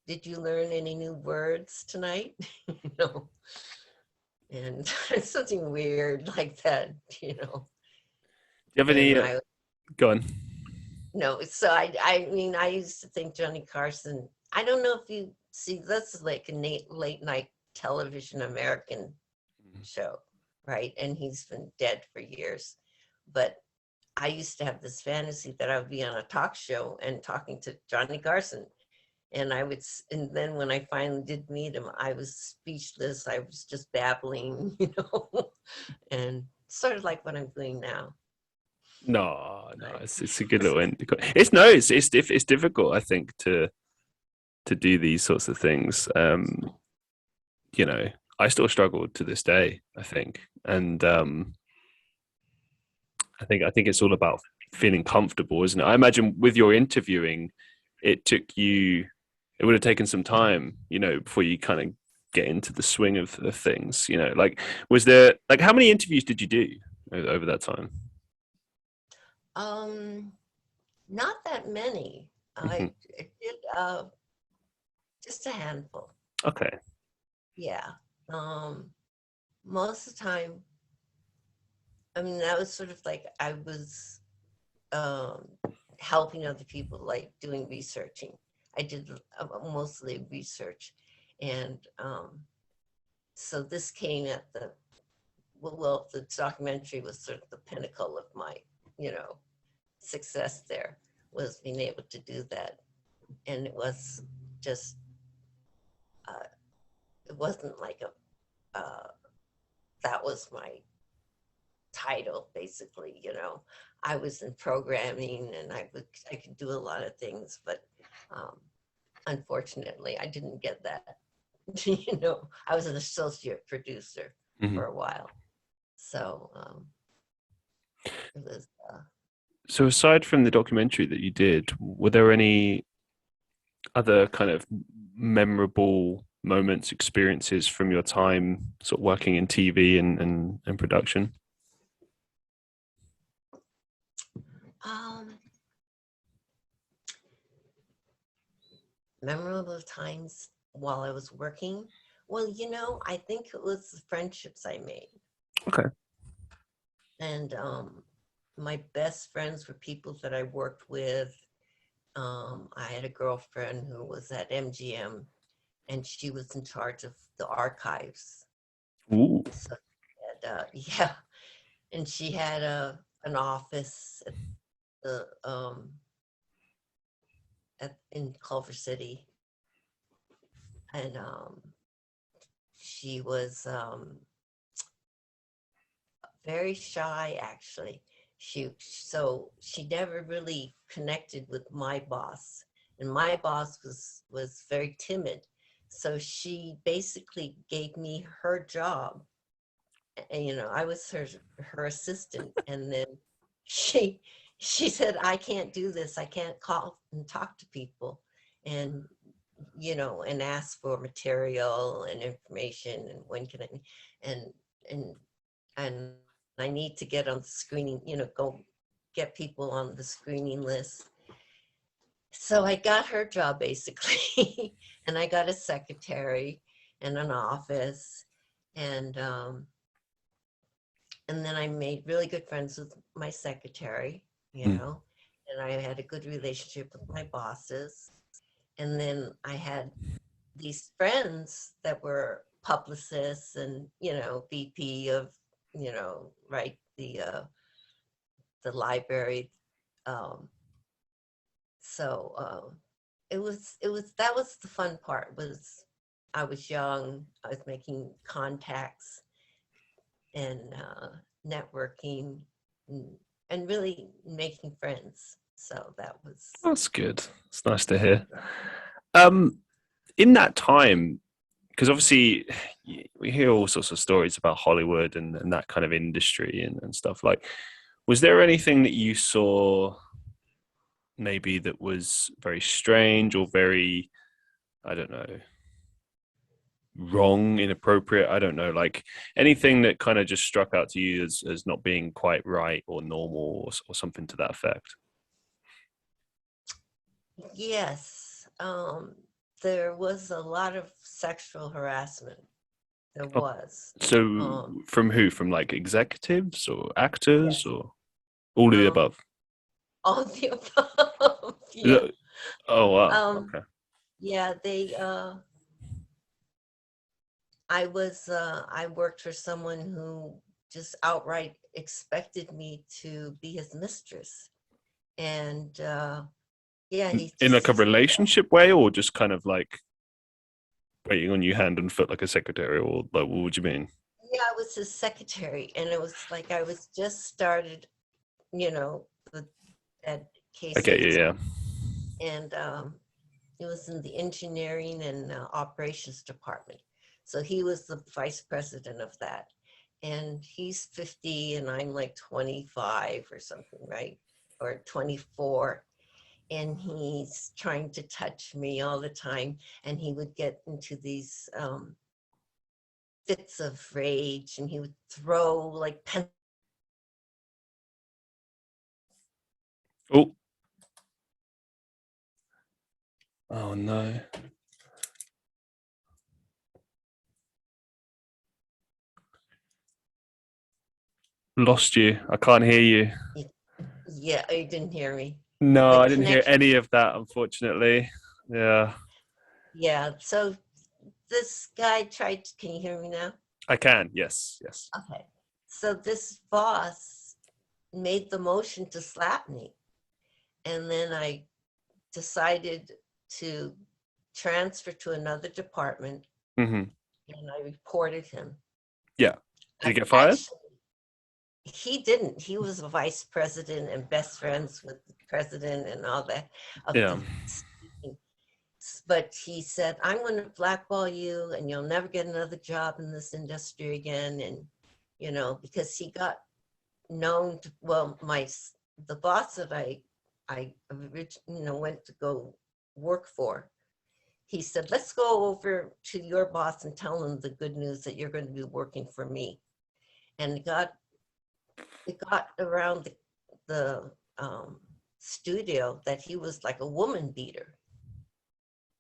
did you learn any new words tonight? And something weird like that. Do you have any? And I Go on. no, so I mean, I used to think Johnny Carson. I don't know if you see, that's like a late night television American show, right? And he's been dead for years. But I used to have this fantasy that I would be on a talk show and talking to Johnny Carson. And and then when I finally did meet him, I was speechless. I was just babbling, and sort of like what I'm doing now. No, it's a good little end. It's difficult, I think, to do these sorts of things. I still struggle to this day, I think, and I think it's all about feeling comfortable, isn't it? I imagine with your interviewing, it would have taken some time, before you kind of get into the swing of things. Like, was there, like, how many interviews did you do over that time? Not that many. I did just a handful. Okay. Yeah. Most of the time, I mean, that was sort of like I was helping other people, like doing researching. I did mostly research. And so this came at the documentary was sort of the pinnacle of my, success there, was being able to do that. And it was just, it wasn't like that was my title, basically. I was in programming, and I could do a lot of things, but unfortunately I didn't get that. I was an associate producer for a while, so it was So aside from the documentary that you did, were there any other kind of memorable moments, experiences from your time sort of working in TV and production? Memorable times while I was working. Well, I think it was the friendships I made. Okay. And my best friends were people that I worked with. I had a girlfriend who was at MGM, and she was in charge of the archives. Ooh. So, yeah, and she had an office at the in Culver City, and she was very shy, actually. She never really connected with my boss, and my boss was very timid. So she basically gave me her job, and I was her assistant. And then she said, I can't do this. I can't call and talk to people, and and ask for material and information, and when can I, and I need to get on the screening, go get people on the screening list. So I got her job, basically. And I got a secretary and an office, and then I made really good friends with my secretary, and I had a good relationship with my bosses. And then I had these friends that were publicists and, VP of, right, the library. So that was the fun part. Was I was young, I was making contacts and networking, and really making friends. So That's good. It's nice to hear. In that time, because obviously we hear all sorts of stories about Hollywood and that kind of industry and stuff. Like, was there anything that you saw maybe that was very strange or very, I don't know, wrong, inappropriate? I don't know, like anything that kind of just struck out to you as not being quite right or normal or something to that effect? Yes, there was a lot of sexual harassment. There Oh, was. so Um, from who? From like executives or actors yes, or all of the um, above? all the above. Yeah. Oh wow. Um, Okay. yeah, I worked for someone who just outright expected me to be his mistress. And yeah, he In like just a said, relationship way, or just kind of like waiting on you hand and foot like a secretary, or like what would you mean? yeah, I was his secretary. And it was like I was just started, you know, at Okay, yeah, KCHQ. yeah. And it was in the engineering and operations department. So he was the vice president of that. And he's 50 and I'm like 25 or something, right? Or 24. And he's trying to touch me all the time. And he would get into these fits of rage and he would throw like pen. Oh, oh no. Lost you. I can't hear you. Yeah, you didn't hear me. No, The I didn't hear connection. any of that, unfortunately. Yeah, Yeah. So this guy tried, can you hear me now? I can. Yes, yes. Okay. So this boss made the motion to slap me. And then I decided to transfer to another department Hmm. and I reported him. Yeah. Did he get fired? Actually, he didn't. He was a vice president and best friends with the president and all that of Yeah. the, but he said, I'm going to blackball you and you'll never get another job in this industry again. And, you know, because he got known to, well, the boss that I went to go work for, he said, let's go over to your boss and tell him the good news that you're going to be working for me. And it got around the studio that he was like a woman beater.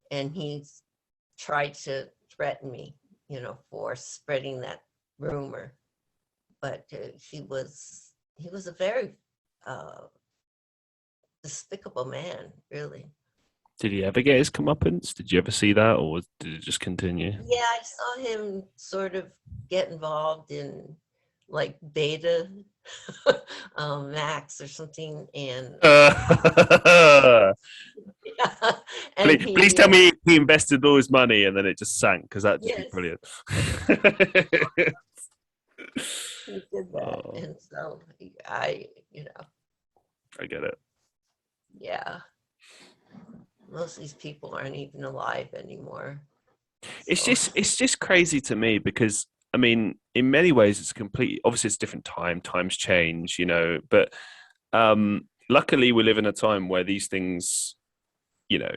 And he tried to threaten me, for spreading that rumor. But he was a very despicable man, really. Did he ever get his comeuppance? Did you ever see that, or did it just continue? Yeah, I saw him sort of get involved in like Beta Max or something, and yeah, and please tell me he invested all his money and then it just sank, because that'd just be yes, brilliant. he did that, Oh, and so I, I get it. yeah, most of these people aren't even alive anymore. It's So just crazy to me because I mean, in many ways, it's completely obviously it's a different time. Times change, but luckily we live in a time where these things, you know,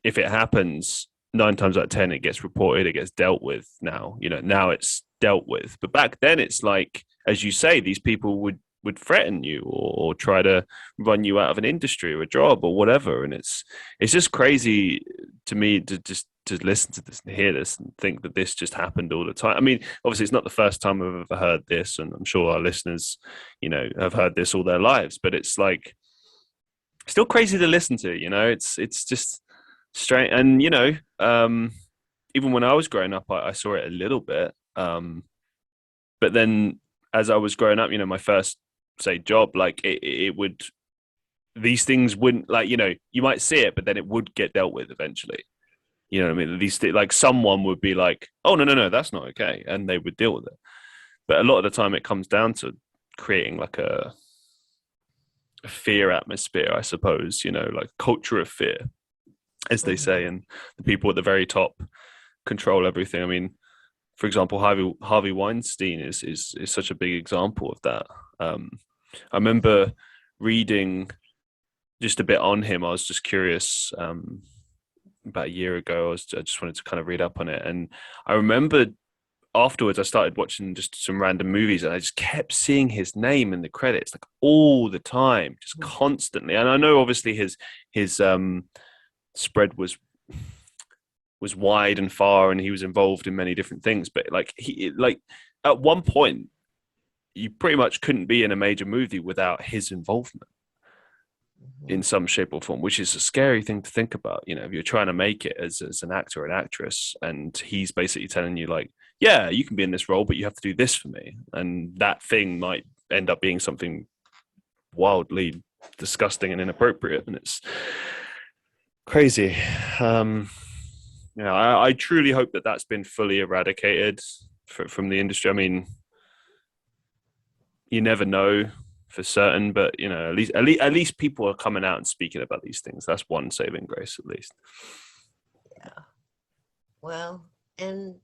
if it happens, 9 times out of 10, it gets reported, it gets dealt with now. Now it's dealt with. But back then, it's like, as you say, these people would threaten you or try to run you out of an industry or a job or whatever. And it's just crazy to me to just to listen to this and hear this and think that this just happened all the time. I mean, obviously, it's not the first time I've ever heard this, and I'm sure our listeners, have heard this all their lives. But it's like still crazy to listen to. It's just strange. And even when I was growing up, I saw it a little bit. But then as I was growing up, my first say job, like it would, these things wouldn't, like, you might see it, but then it would get dealt with eventually. You know what I mean? Like someone would be like, oh, no, no, no, that's not okay. And they would deal with it. But a lot of the time it comes down to creating like a fear atmosphere, I suppose, like culture of fear, as they say. mhm. And the people at the very top control everything. I mean, for example, Harvey Weinstein is such a big example of that. I remember reading just a bit on him. I was just curious. About a year ago, I just wanted to kind of read up on it, and I remember afterwards I started watching just some random movies, and I just kept seeing his name in the credits like all the time, just constantly. And I know obviously his spread was wide and far, and he was involved in many different things, but like at one point you pretty much couldn't be in a major movie without his involvement in some shape or form, which is a scary thing to think about. You know, if you're trying to make it as an actor or an actress, and he's basically telling you like, yeah, you can be in this role, but you have to do this for me. And that thing might end up being something wildly disgusting and inappropriate. And it's crazy. You know, I truly hope that that's been fully eradicated from the industry. I mean, you never know for certain, but you know, at least people are coming out and speaking about these things. That's one saving grace, at least. Yeah. Well, and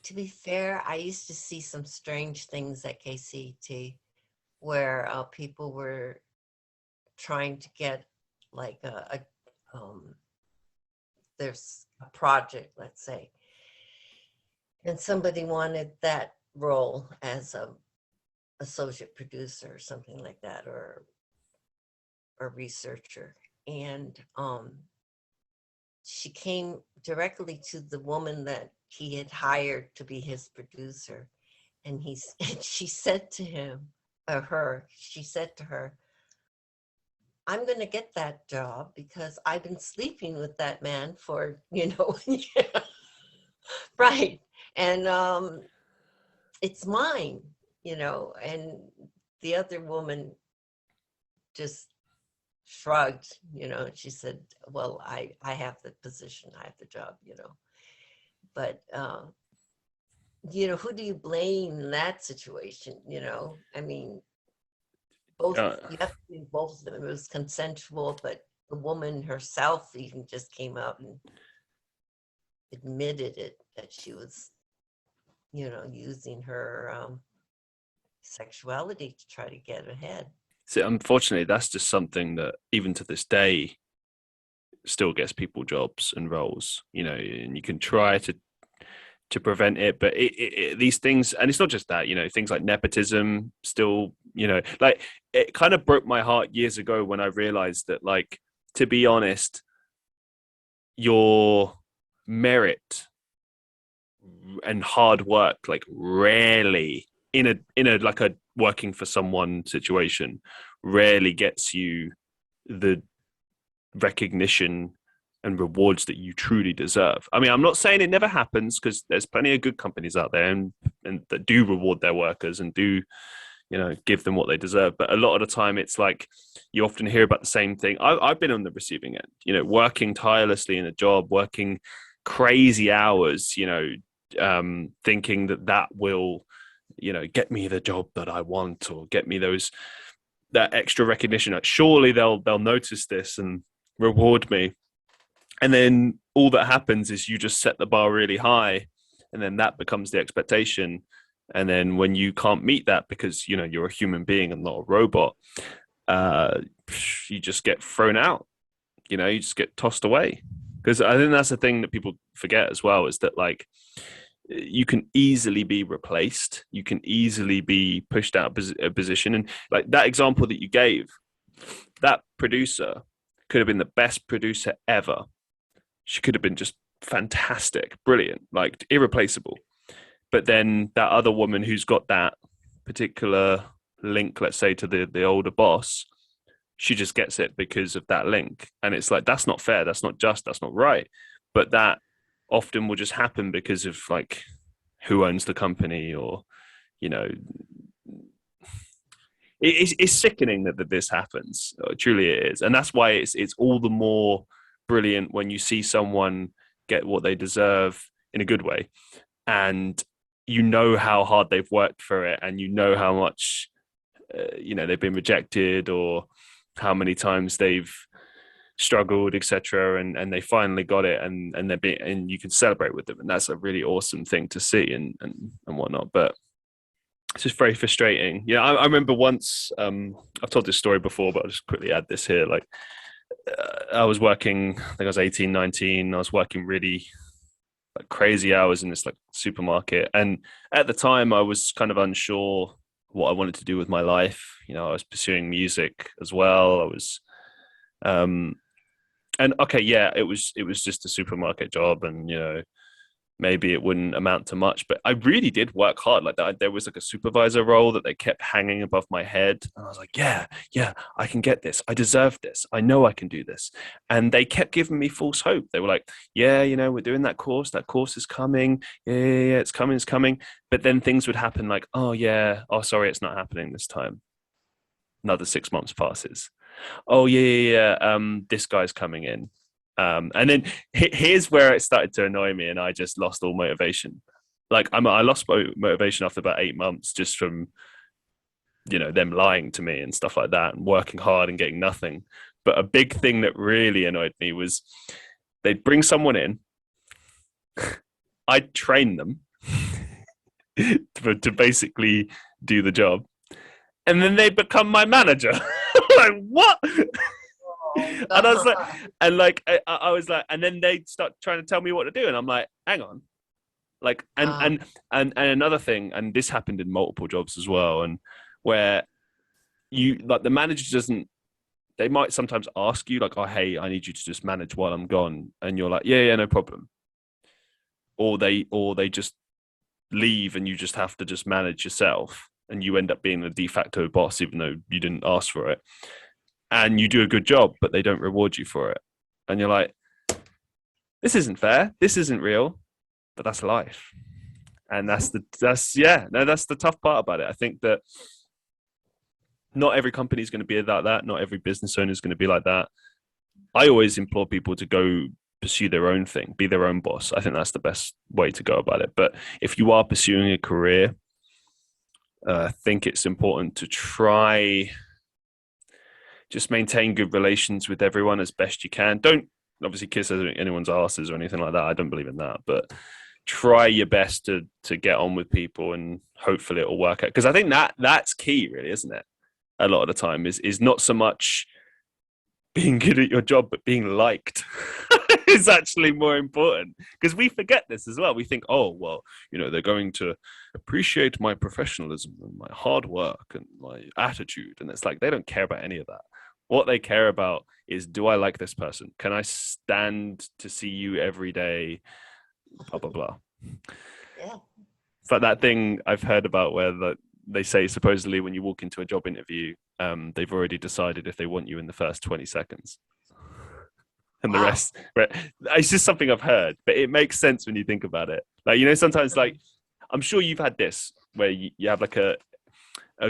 to be fair, I used to see some strange things at KCT where people were trying to get like there's a project, let's say, and somebody wanted that role as a associate producer or something like that, or a researcher, and she came directly to the woman that he had hired to be his producer, and she said to him, or she said to her, I'm going to get that job because I've been sleeping with that man for, yeah. Right. And it's mine, and the other woman just shrugged, she said, well, I have the position, I have the job, but, who do you blame in that situation? I mean, both, you have to do both of them. It was consensual, but the woman herself even just came out and admitted it, that she was, using her sexuality to try to get ahead. So unfortunately, that's just something that even to this day still gets people jobs and roles, and you can try to prevent it, but these things, and it's not just that, things like nepotism still, like it kind of broke my heart years ago when I realized that, like, to be honest, your merit and hard work, like, rarely in a like a working for someone situation, rarely gets you the recognition and rewards that you truly deserve. I mean, I'm not saying it never happens, because there's plenty of good companies out there and that do reward their workers and do, give them what they deserve. But a lot of the time it's like, you often hear about the same thing. I've been on the receiving end, working tirelessly in a job, working crazy hours, thinking that will, get me the job that I want, or get me that extra recognition. Like, surely they'll notice this and reward me. And then all that happens is you just set the bar really high, and then that becomes the expectation. And then when you can't meet that because, you're a human being and not a robot, you just get thrown out, you just get tossed away. Because I think that's the thing that people forget as well, is that, like, you can easily be replaced. You can easily be pushed out of a position. And like that example that you gave, that producer could have been the best producer ever. She could have been just fantastic, brilliant, like irreplaceable. But then that other woman who's got that particular link, let's say, to the older boss, she just gets it because of that link. And it's like, that's not fair. That's not just, that's not right. But that often will just happen because of, like, who owns the company, or, it's sickening that this happens. Truly it is. And that's why it's all the more brilliant when you see someone get what they deserve in a good way, and how hard they've worked for it, and how much they've been rejected, or how many times they've struggled, etc., and they finally got it, and and you can celebrate with them, and that's a really awesome thing to see and whatnot. But it's just very frustrating. Yeah, I remember once, I've told this story before, but I'll just quickly add this here. Like, I was working, I think I was 18, 19. I was working really like crazy hours in this like supermarket. And at the time I was kind of unsure what I wanted to do with my life. You know, I was pursuing music as well. I was, and okay, yeah, it was just a supermarket job, and you know, maybe it wouldn't amount to much, but I really did work hard. Like that, there was like a supervisor role that they kept hanging above my head, and I was like, yeah, I can get this. I deserve this. I know I can do this. And they kept giving me false hope. They were like, yeah, you know, we're doing that course. That course is coming. Yeah, it's coming, it's coming. But then things would happen like, oh yeah, oh sorry, it's not happening this time. Another 6 months passes. Oh yeah. This guy's coming in. And then here's where it started to annoy me, and I just lost all motivation. Like I lost motivation after about 8 months, just from, you know, them lying to me and stuff like that, and working hard and getting nothing. But a big thing that really annoyed me was they'd bring someone in, I'd train them to basically do the job, and then they become my manager. Like, what? And I was like, and like, I was like, and then they start trying to tell me what to do, and I'm like, hang on, like, and another thing, and this happened in multiple jobs as well, and where you like the manager doesn't, they might sometimes ask you like, oh hey, I need you to just manage while I'm gone, and you're like, yeah, no problem, or they just leave, and you just have to just manage yourself, and you end up being the de facto boss, even though you didn't ask for it. And you do a good job, but they don't reward you for it. And you're like, this isn't fair. This isn't real. But that's life. And that's the tough part about it. I think that not every company is going to be like that. Not every business owner is going to be like that. I always implore people to go pursue their own thing, be their own boss. I think that's the best way to go about it. But if you are pursuing a career, I think it's important to try just maintain good relations with everyone as best you can. Don't obviously kiss anyone's asses or anything like that. I don't believe in that, but try your best to get on with people, and hopefully it'll work out. Because I think that's key, really, isn't it? A lot of the time is not so much being good at your job, but being liked is actually more important. Because we forget this as well. We think, oh, well, you know, they're going to appreciate my professionalism and my hard work and my attitude. And it's like, they don't care about any of that. What they care about is, do I like this person? Can I stand to see you every day? Blah, blah, blah. Yeah. But that thing I've heard about where they say supposedly when you walk into a job interview, they've already decided if they want you in the first 20 seconds. And the rest, it's just something I've heard, but it makes sense when you think about it. Like, you know, sometimes, like, I'm sure you've had this where you have like a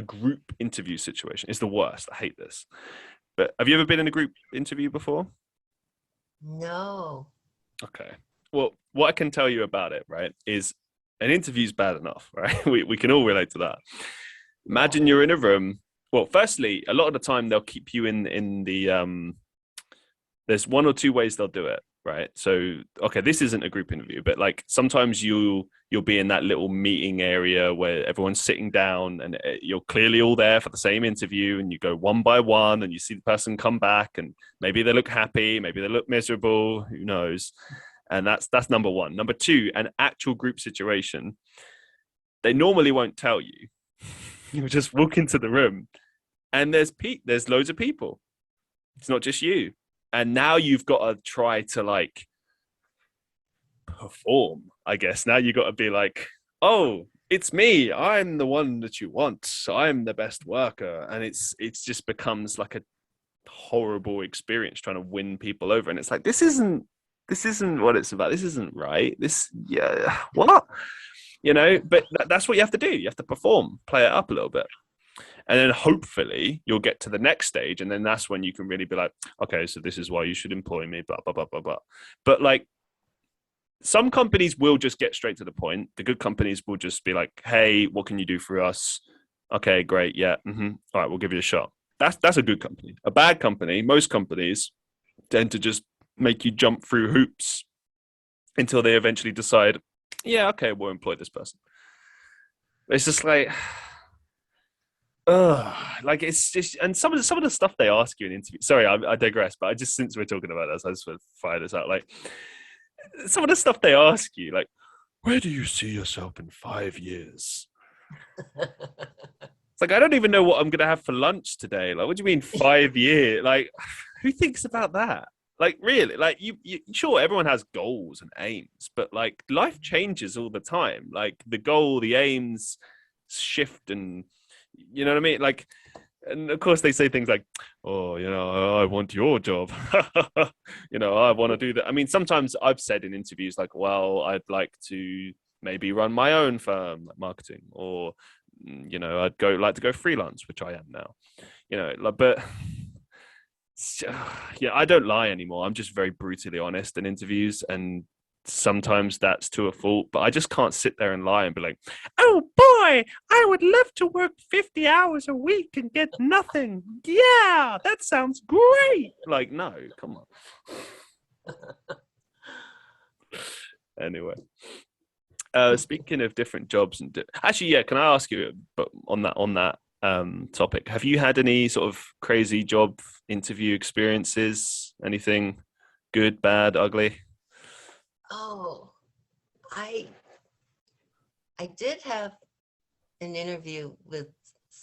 group interview situation. It's the worst. I hate this. But have you ever been in a group interview before? No. Okay. Well, what I can tell you about it, right, is an interview's bad enough, right? We can all relate to that. Imagine you're in a room. Well, firstly, a lot of the time they'll keep you in the there's one or two ways they'll do it, right? So, okay, this isn't a group interview, but like sometimes you'll be in that little meeting area where everyone's sitting down, and you're clearly all there for the same interview, and you go one by one, and you see the person come back, and maybe they look happy, maybe they look miserable, who knows? And that's number one. Number two, an actual group situation, they normally won't tell you. You just walk into the room, and there's loads of people. It's not just you. And now you've got to try to like perform, I guess. Now you've got to be like, oh, it's me. I'm the one that you want. I'm the best worker. And it's just becomes like a horrible experience trying to win people over. And it's like, this isn't what it's about. This isn't right. What? You know, but that's what you have to do. You have to perform, play it up a little bit. And then hopefully you'll get to the next stage. And then that's when you can really be like, okay, so this is why you should employ me, blah, blah, blah, blah, blah. But like some companies will just get straight to the point. The good companies will just be like, hey, what can you do for us? Okay, great. Yeah. Mm-hmm. All right, we'll give you a shot. That's a good company. A bad company, most companies, tend to just make you jump through hoops until they eventually decide, yeah, okay, we'll employ this person. It's just like, like it's just, and some of the stuff they ask you in interviews. Sorry, I digress, but I just, since we're talking about this, I just want to fire this out. Like some of the stuff they ask you, like, where do you see yourself in 5 years? It's like, I don't even know what I'm gonna have for lunch today. Like, what do you mean 5 years? Like, who thinks about that? Like, really? Like, you sure everyone has goals and aims, but like life changes all the time. Like the goal, the aims shift, and you know what I mean? Like, and of course they say things like, oh, I want your job. I want to do that. I mean, sometimes I've said in interviews like, well, I'd like to maybe run my own firm, like marketing, or I'd like to go freelance, which I am now. But yeah, I don't lie anymore. I'm just very brutally honest in interviews, and sometimes that's to a fault, but I just can't sit there and lie and be like, oh boy, I would love to work 50 hours a week and get nothing. Yeah, that sounds great. Like, no, come on. Anyway, speaking of different jobs and actually, yeah, can I ask you, but on that topic, have you had any sort of crazy job interview experiences? Anything good, bad, ugly? Oh, I did have an interview with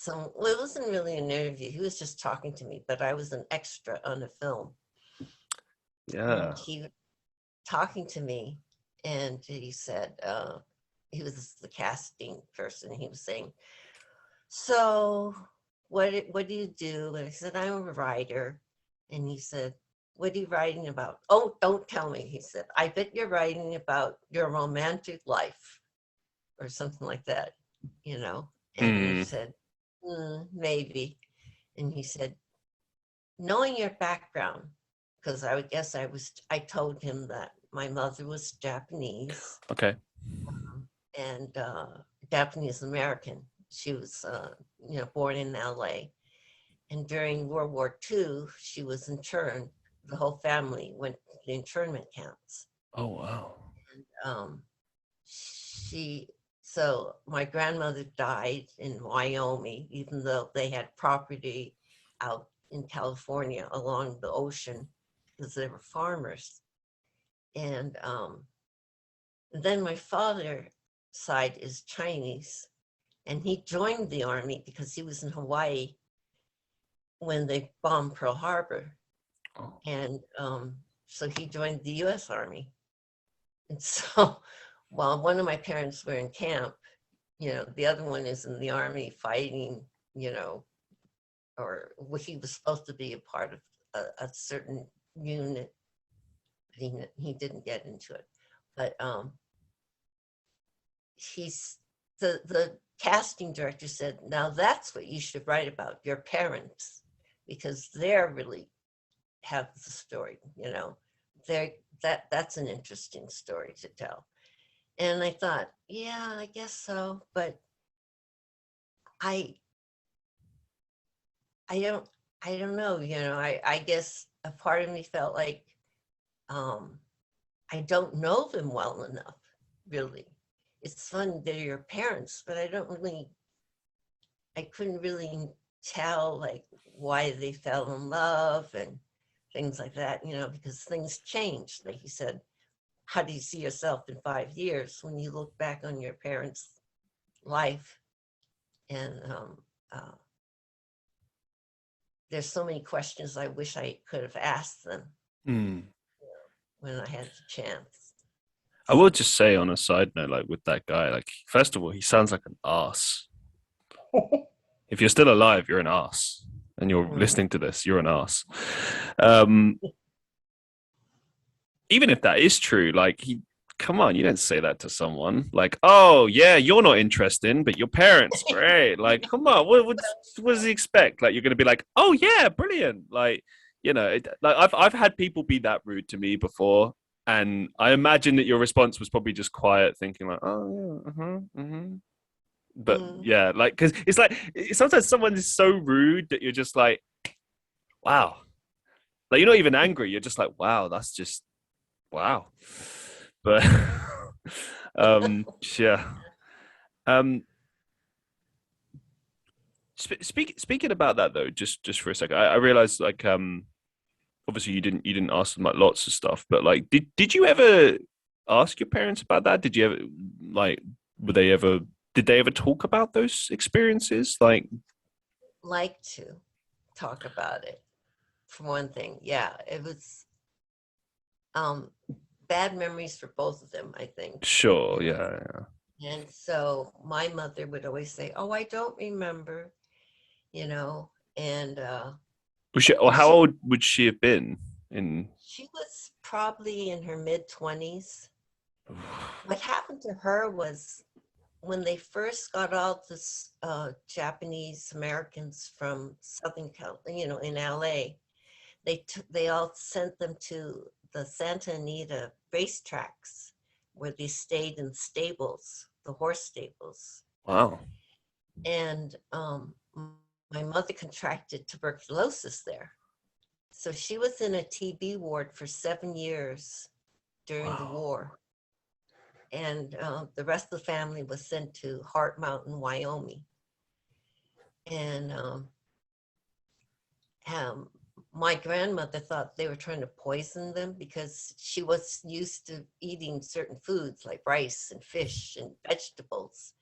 well, it wasn't really an interview. He was just talking to me, but I was an extra on a film. Yeah. And he was talking to me, and he said, he was the casting person. He was saying, so what do you do? And I said, I'm a writer. And he said, what are you writing about? Oh, don't tell me. He said, I bet you're writing about your romantic life or something like that, And he said, maybe. And he said, knowing your background, because I would guess I told him that my mother was Japanese. Okay. And Japanese American. She was, born in LA. And during World War II, she was interned. The whole family went to the internment camps. Oh, wow. And so my grandmother died in Wyoming, even though they had property out in California along the ocean because they were farmers. And then my father's side is Chinese, and he joined the army because he was in Hawaii when they bombed Pearl Harbor. Oh. And so he joined the U.S. Army. And so while one of my parents were in camp, the other one is in the Army fighting, or he was supposed to be a part of a certain unit. He didn't get into it. But the casting director said, now that's what you should write about, your parents, because they're really have the story, that's an interesting story to tell. And I thought, yeah, I guess so, but I don't know, I guess a part of me felt like I don't know them well enough, really. It's fun, they're your parents, but I couldn't really tell like why they fell in love and things like that, because things change. Like you said, how do you see yourself in 5 years when you look back on your parents' life? And there's so many questions I wish I could have asked them when I had the chance. I will just say on a side note, like with that guy, like first of all, he sounds like an ass. If you're still alive, you're an ass. And you're listening to this, you're an ass. Even if that is true, like come on, you don't say that to someone. Like, oh yeah, you're not interesting, but your parents, great. Like, come on, what does he expect? Like, you're gonna be like, oh yeah, brilliant. Like, like I've had people be that rude to me before, and I imagine that your response was probably just quiet, thinking like, oh yeah, But yeah, like, because it's like sometimes someone is so rude that you're just like, wow. Like you're not even angry. You're just like, wow, that's just wow. But yeah. Um, speaking about that though, just for a second, I realized like obviously you didn't ask them like lots of stuff, but like did you ever ask your parents about that? Did you ever like were they ever did they ever talk about those experiences? Like to talk about it, for one thing. Yeah, it was bad memories for both of them, I think. Sure, You know, yeah. and so my mother would always say, "Oh, I don't remember," you know, and Was she, or and how old would she have been in? she was probably in her mid-20s. What happened to her was when they first got all this Japanese Americans from Southern California, in LA, they all sent them to the Santa Anita racetracks where they stayed in stables, the horse stables. Wow. And my mother contracted tuberculosis there. So she was in a TB ward for 7 years during the war. And the rest of the family was sent to Heart Mountain, Wyoming. And my grandmother thought they were trying to poison them because she was used to eating certain foods like rice and fish and vegetables.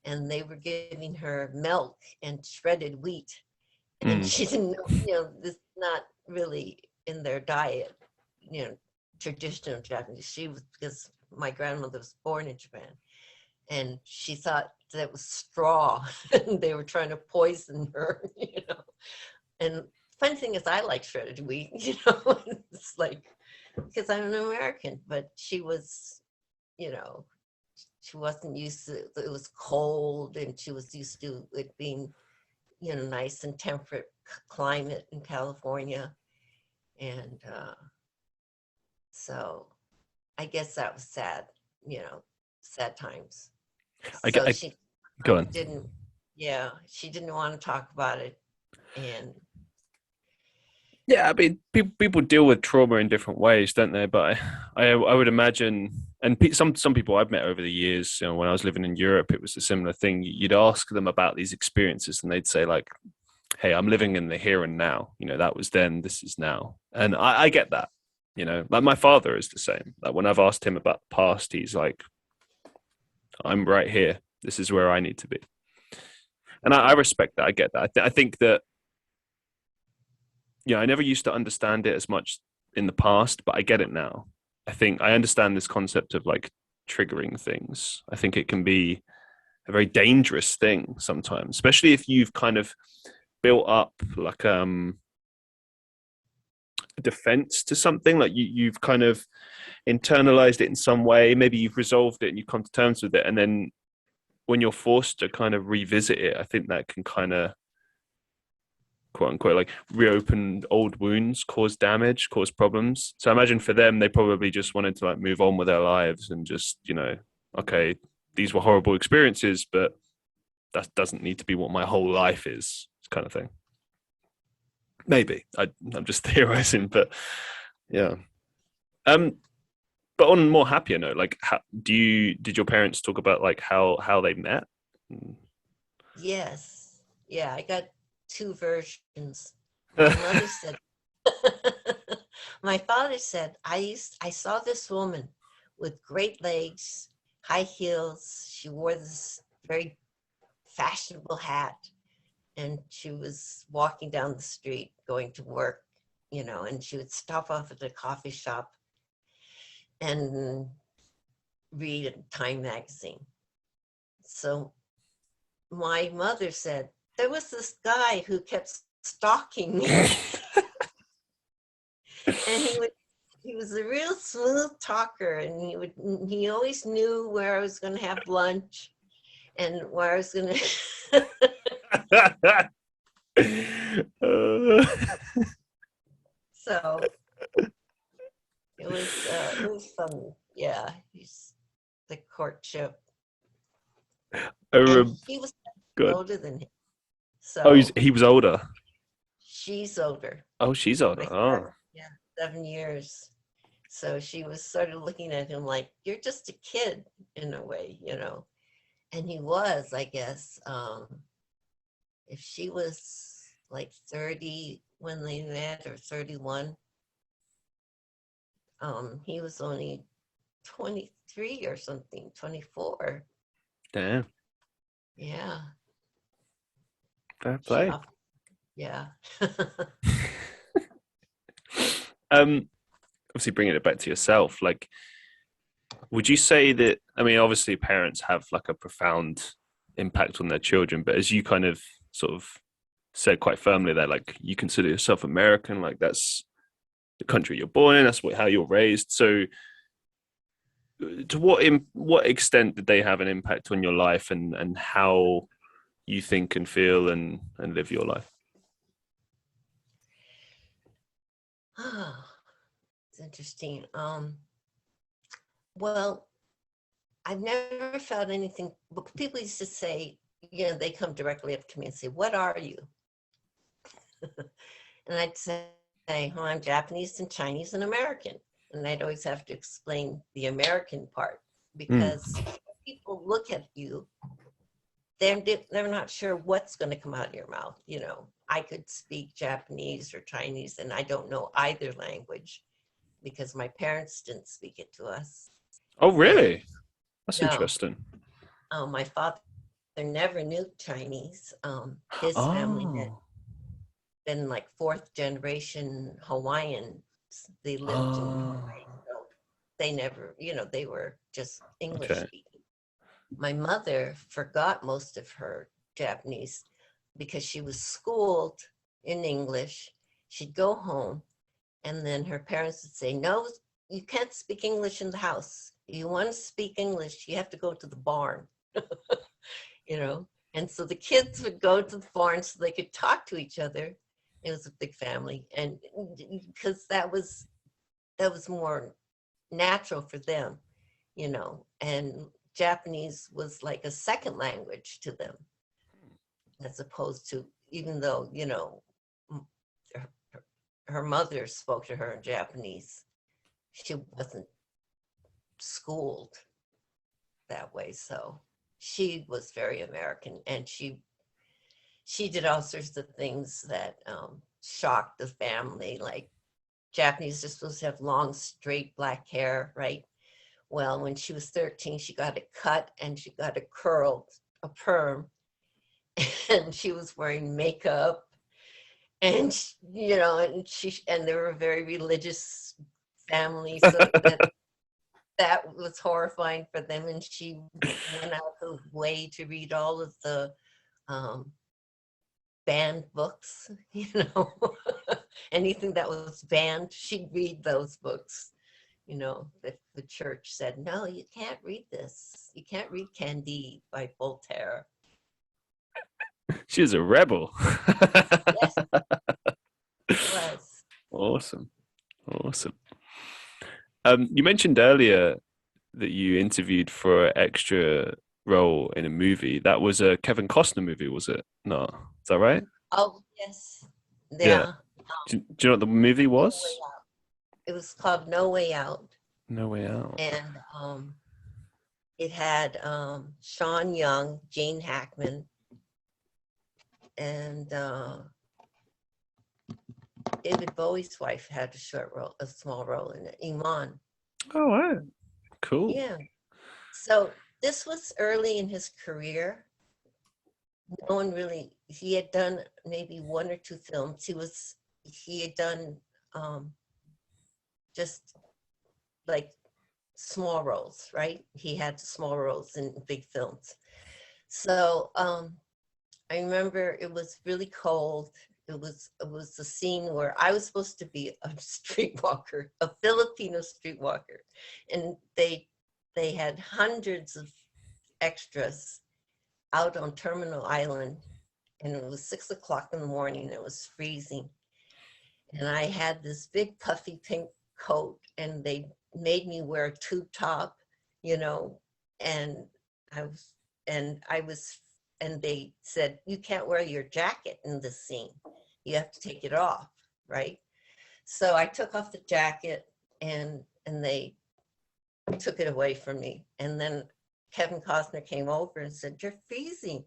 And they were giving her milk and shredded wheat. And she didn't know, this is not really in their diet, traditional Japanese. She was, because my grandmother was born in Japan. And she thought that was straw and they were trying to poison her, And funny thing is, I like shredded wheat, it's like, because I'm an American, but she was, she wasn't used to, it was cold and she was used to it being, nice and temperate climate in California. And so I guess that was sad, sad times. So she go on. she didn't want to talk about it. And yeah, I mean, people deal with trauma in different ways, don't they? But I would imagine, and some people I've met over the years, when I was living in Europe, it was a similar thing. You'd ask them about these experiences, and they'd say like, "Hey, I'm living in the here and now. That was then, this is now." And I get that. Like my father is the same. Like when I've asked him about the past, he's like, "I'm right here. This is where I need to be." And I respect that. I get that. I think that. I never used to understand it as much in the past, but I get it now. I think I understand this concept of like triggering things. I think it can be a very dangerous thing sometimes, especially if you've kind of built up like a defense to something, like you've kind of internalized it in some way. Maybe you've resolved it and you've come to terms with it. And then when you're forced to kind of revisit it, I think that can kind of quote unquote like reopen old wounds, cause damage, cause problems. So I imagine for them, they probably just wanted to like move on with their lives and just, okay, these were horrible experiences, but that doesn't need to be what my whole life is, kind of thing. Maybe I'm just theorizing, but yeah. But on a more happier note, like did your parents talk about like how they met? Yes. Yeah, I got two versions. My mother said, my father said, I saw this woman with great legs, high heels. She wore this very fashionable hat, and she was walking down the street going to work, and she would stop off at a coffee shop and read a Time magazine. So my mother said, there was this guy who kept stalking me. And he was a real smooth talker, and he always knew where I was going to have lunch and where I was going to. So it was fun. Yeah, he's the courtship. And he was older than him. So he was older. she's older. Oh, she's older. Oh. Yeah, 7 years. So she was sort of looking at him like, you're just a kid in a way, you know. And he was, I guess. If she was like 30 when they met, or 31, he was only 23 or something, 24. Damn. Yeah. Fair She play. yeah. Obviously bringing it back to yourself, like, would you say that, I mean, obviously parents have like a profound impact on their children, but as you kind of sort of said quite firmly that, like, you consider yourself American, like that's the country you're born in, that's how you're raised. So to what extent did they have an impact on your life, and how you think and feel and live your life? It's interesting. Well, I've never felt anything, but people used to say, you know, they come directly up to me and say, what are you? And I'd say, well, I'm Japanese and Chinese and American. And I'd always have to explain the American part, Mm. because people look at you, they're not sure what's going to come out of your mouth. You know, I could speak Japanese or Chinese, and I don't know either language because my parents didn't speak it to us. Oh, And really? That's no, interesting. my father never knew Chinese. His family had Oh. been like fourth generation Hawaiians. They lived in Oh. Hawaii. So they never, you know, they were just English Okay. speaking. My mother forgot most of her Japanese because she was schooled in English. She'd go home, and then her parents would say, no, you can't speak English in the house. You want to speak English, you have to go to the barn, you know? And so the kids would go to the barn so they could talk to each other. It was a big family. And because that was more natural for them, you know, and Japanese was like a second language to them, as opposed to, even though, you know, her, her mother spoke to her in Japanese, she wasn't schooled that way. So she was very American, and she did all sorts of things that shocked the family. Like, Japanese are supposed to have long, straight black hair, right? Well, when she was 13, she got it cut and she got it curled, a perm, and she was wearing makeup. And you know, and they were a very religious family, so that was horrifying for them. And she went out of the way to read all of the um, banned books, you know, anything that was banned, she'd read those books. You know, the church said, no, you can't read this. You can't read Candide by Voltaire. She was a rebel. Yes, she was. Awesome. Awesome. You mentioned earlier that you interviewed for an extra role in a movie. That was a Kevin Costner movie, was it? No. Is that right? Oh, yes. Yeah. Yeah. Do you know what the movie No Way was? Out. It was called No Way Out. No Way Out. And it had Sean Young, Gene Hackman, and David Bowie's wife had a small role in it, Iman. Oh, wow. Cool. Yeah. So this was early in his career. No one really, he had done maybe one or two films. He had done just like small roles, right? He had small roles in big films. So I remember it was really cold. It was a scene where I was supposed to be a streetwalker, a Filipino streetwalker, and they had hundreds of extras out on Terminal Island, and it was 6 o'clock in the morning. It was freezing, and I had this big puffy pink coat, and they made me wear a tube top, you know, and I was, and they said, you can't wear your jacket in this scene. You have to take it off, right? So I took off the jacket and they took it away from me. And then Kevin Costner came over and said, "You're freezing.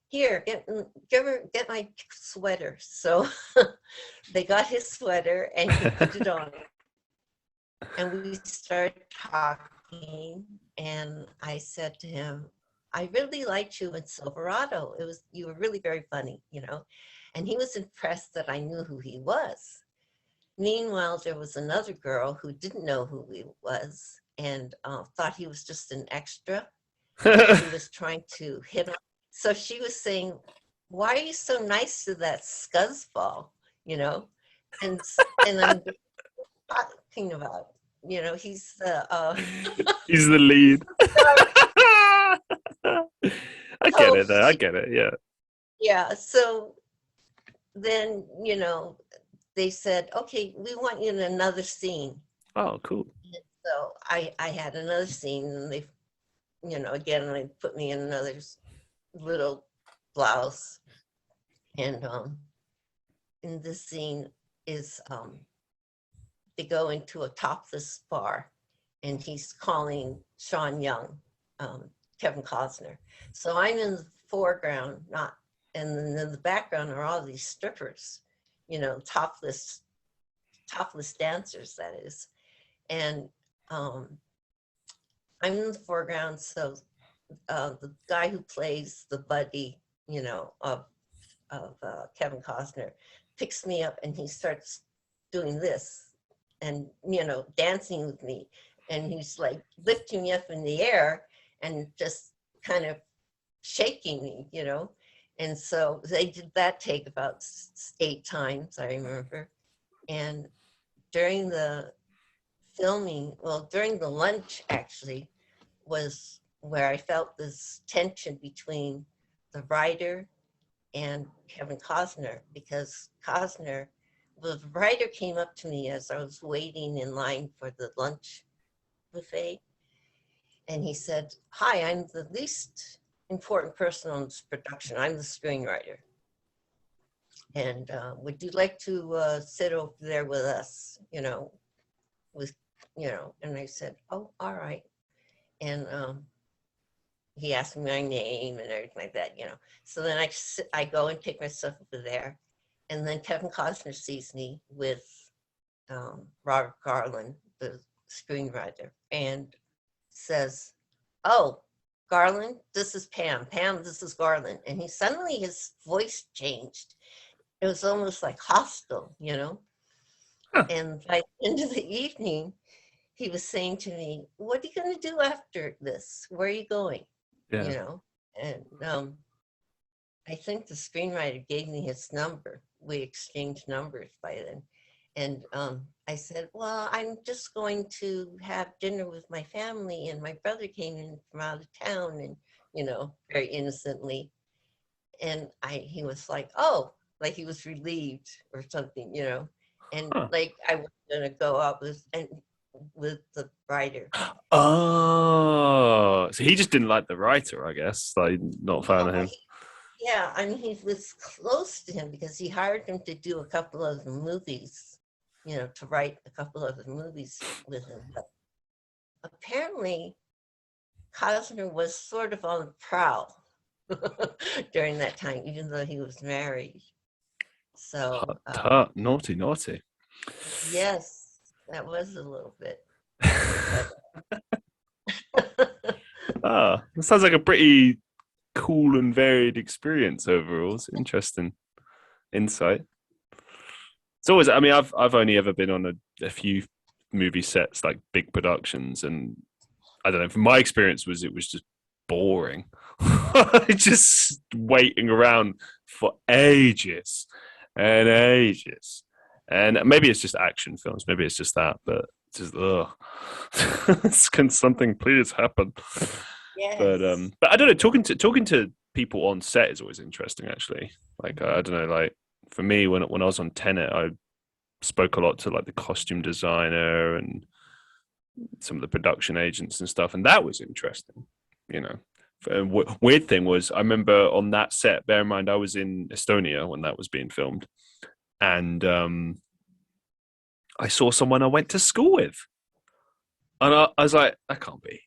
Here, get my sweater." So they got his sweater and he put it on. And we started talking, and I said to him, "I really liked you in Silverado. You were really very funny, you know." And he was impressed that I knew who he was. Meanwhile, there was another girl who didn't know who he was and thought he was just an extra. And he was trying to hit on. So she was saying, "Why are you so nice to that scuzzball?" You know, and I'm talking about, you know, he's the he's the lead. I get it though. I get it. Yeah. Yeah. So then, you know, they said, "Okay, we want you in another scene." Oh, cool. And so I had another scene, and they, you know, again, they put me in another little blouse. And in this scene is they go into a topless bar, and he's calling Sean Young, Kevin Costner. So I'm in the foreground, and then in the background are all these strippers, you know, topless dancers, that is. And I'm in the foreground, so the guy who plays the buddy, you know, of Kevin Costner, picks me up and he starts doing this and, you know, dancing with me. And he's like lifting me up in the air and just kind of shaking me, you know. And so they did that take about 8 times, I remember. And during the filming, well, during the lunch actually, was where I felt this tension between the writer and Kevin Costner, because the writer came up to me as I was waiting in line for the lunch buffet, and he said, "Hi, I'm the least important person on this production. I'm the screenwriter. And would you like to sit over there with us, you know, and I said, "Oh, all right." And he asked me my name and everything like that, you know. So then I go and take my stuff over there. And then Kevin Costner sees me with Robert Garland, the screenwriter, and says, "Oh, Garland, this is Pam. Pam, this is Garland." And his voice changed. It was almost like hostile, you know. Huh. And by the end of the evening, he was saying to me, "What are you going to do after this? Where are you going?" Yeah. You know, and I think the screenwriter gave me his number. We exchanged numbers by then. And I said, "Well, I'm just going to have dinner with my family, and my brother came in from out of town," and, you know, very innocently. And he was like, "Oh," like he was relieved or something, you know. And like I was gonna go out with the writer. Oh, so he just didn't like the writer, I guess. Like, not a fan of him. Yeah, I mean, he was close to him because he hired him to do a couple of the movies, you know, to write a couple of the movies with him. But apparently, Costner was sort of on the prowl during that time, even though he was married. So, naughty. yes, that was a little bit. It sounds like a pretty cool and varied experience overall. It's interesting insight. It's always, I mean, I've only ever been on a few movie sets, like big productions, and I don't know, from my experience it was just boring. Just waiting around for ages and ages. And maybe it's just action films, maybe it's just that, but just can something please happen? Yes. But I don't know, talking to people on set is always interesting, actually. Like, I don't know, like for me, when I was on Tenet, I spoke a lot to like the costume designer and some of the production agents and stuff, and that was interesting, you know. Weird thing was, I remember on that set, bear in mind I was in Estonia when that was being filmed, and I saw someone I went to school with. And I was like, that can't be.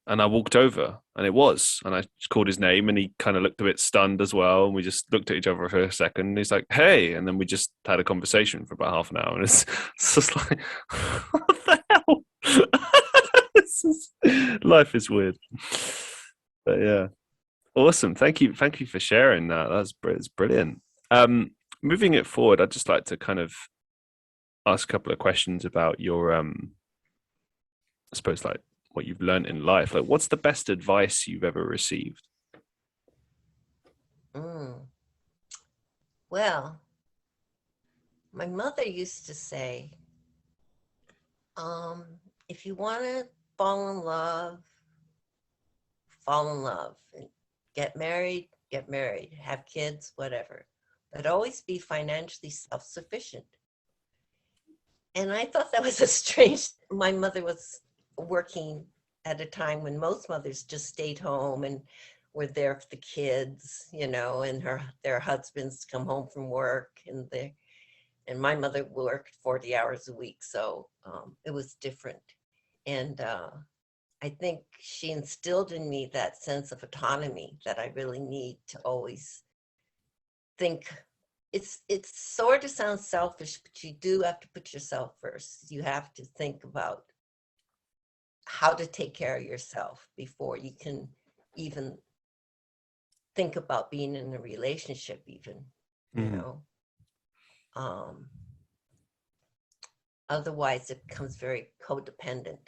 And I walked over and it was. And I just called his name and he kind of looked a bit stunned as well. And we just looked at each other for a second. And he's like, hey. And then we just had a conversation for about half an hour. And it's just like, what the hell? Life is weird. But yeah. Awesome. Thank you. Thank you for sharing that. That's brilliant. Moving it forward, I'd just like to kind of ask a couple of questions about your I suppose like what you've learned in life. Like, what's the best advice you've ever received? Well, my mother used to say, if you want to fall in love, and get married, have kids, whatever, but always be financially self-sufficient. And I thought that was a strange, my mother was working at a time when most mothers just stayed home and were there for the kids, and their husbands come home from work, and my mother worked 40 hours a week, so it was different. And I think she instilled in me that sense of autonomy that I really need to always think. It's sort of sounds selfish, but you do have to put yourself first. You have to think about how to take care of yourself before you can even think about being in a relationship even, otherwise it becomes very codependent,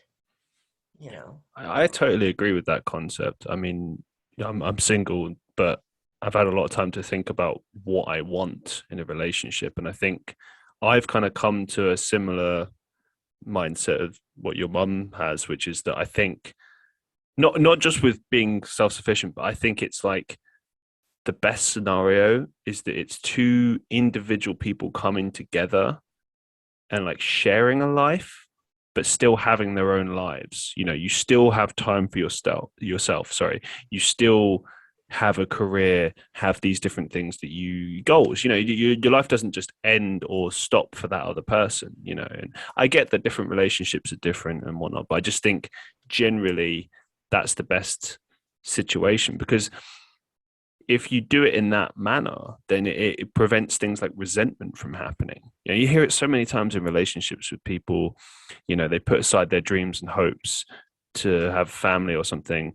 I totally agree with that concept. I mean, I'm single, but I've had a lot of time to think about what I want in a relationship. And I think I've kind of come to a similar mindset of what your mum has, which is that I think not just with being self-sufficient, but I think it's like the best scenario is that it's two individual people coming together and like sharing a life, but still having their own lives. You still have time for yourself. Sorry, you still have a career, have these different things that goals. Your life doesn't just end or stop for that other person. And I get that different relationships are different and whatnot, but I just think generally that's the best situation, because if you do it in that manner, then it prevents things like resentment from happening. You hear it so many times in relationships with people, they put aside their dreams and hopes to have family or something.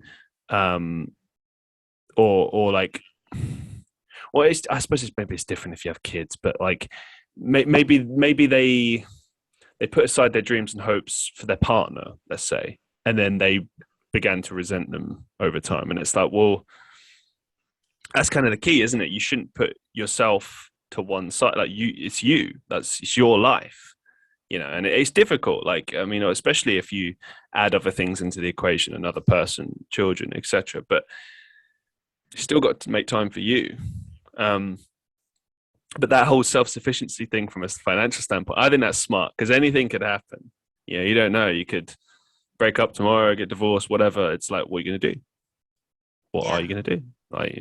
Or like, well, I suppose maybe it's different if you have kids, but like maybe they put aside their dreams and hopes for their partner, let's say, and then they began to resent them over time. And it's like, well, that's kind of the key, isn't it? You shouldn't put yourself to one side. Like it's your life, and it's difficult. Like, I mean, especially if you add other things into the equation, another person, children, etc. But you still got to make time for you. But that whole self-sufficiency thing from a financial standpoint, I think that's smart, because anything could happen. You don't know. You could break up tomorrow, get divorced, whatever. It's like, what are you going to do? What are you going to do? Like,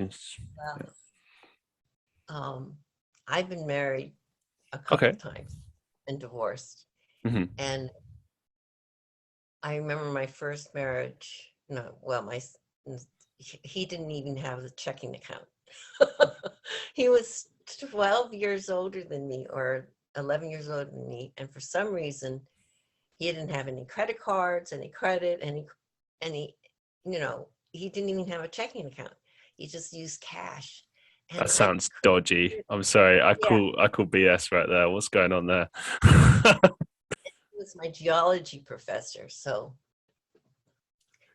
I've been married a couple of times and divorced. Mm-hmm. And I remember my first marriage. He didn't even have a checking account. He was 12 years older than me, or 11 years older than me. And for some reason, he didn't have any credit cards, any credit, he didn't even have a checking account. He just used cash. And that sounds dodgy. I'm sorry. I call BS right there. What's going on there? He was my geology professor. So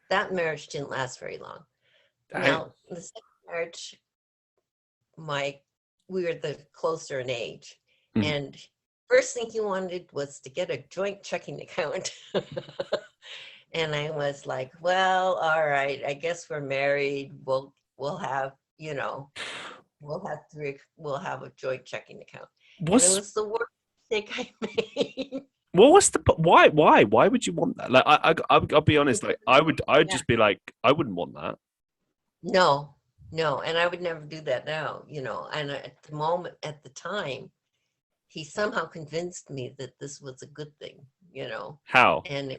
that marriage didn't last very long. Now, the second marriage, we were the closer in age. Mm-hmm. And first thing he wanted was to get a joint checking account. And I was like, well, all right, I guess we're married. We'll have, we'll have a joint checking account. And it was the worst mistake I made. Well, why would you want that? Like, I'll be honest. Like, I'd just be like, I wouldn't want that. No, and I would never do that now. And at the time, he somehow convinced me that this was a good thing, you know. How? And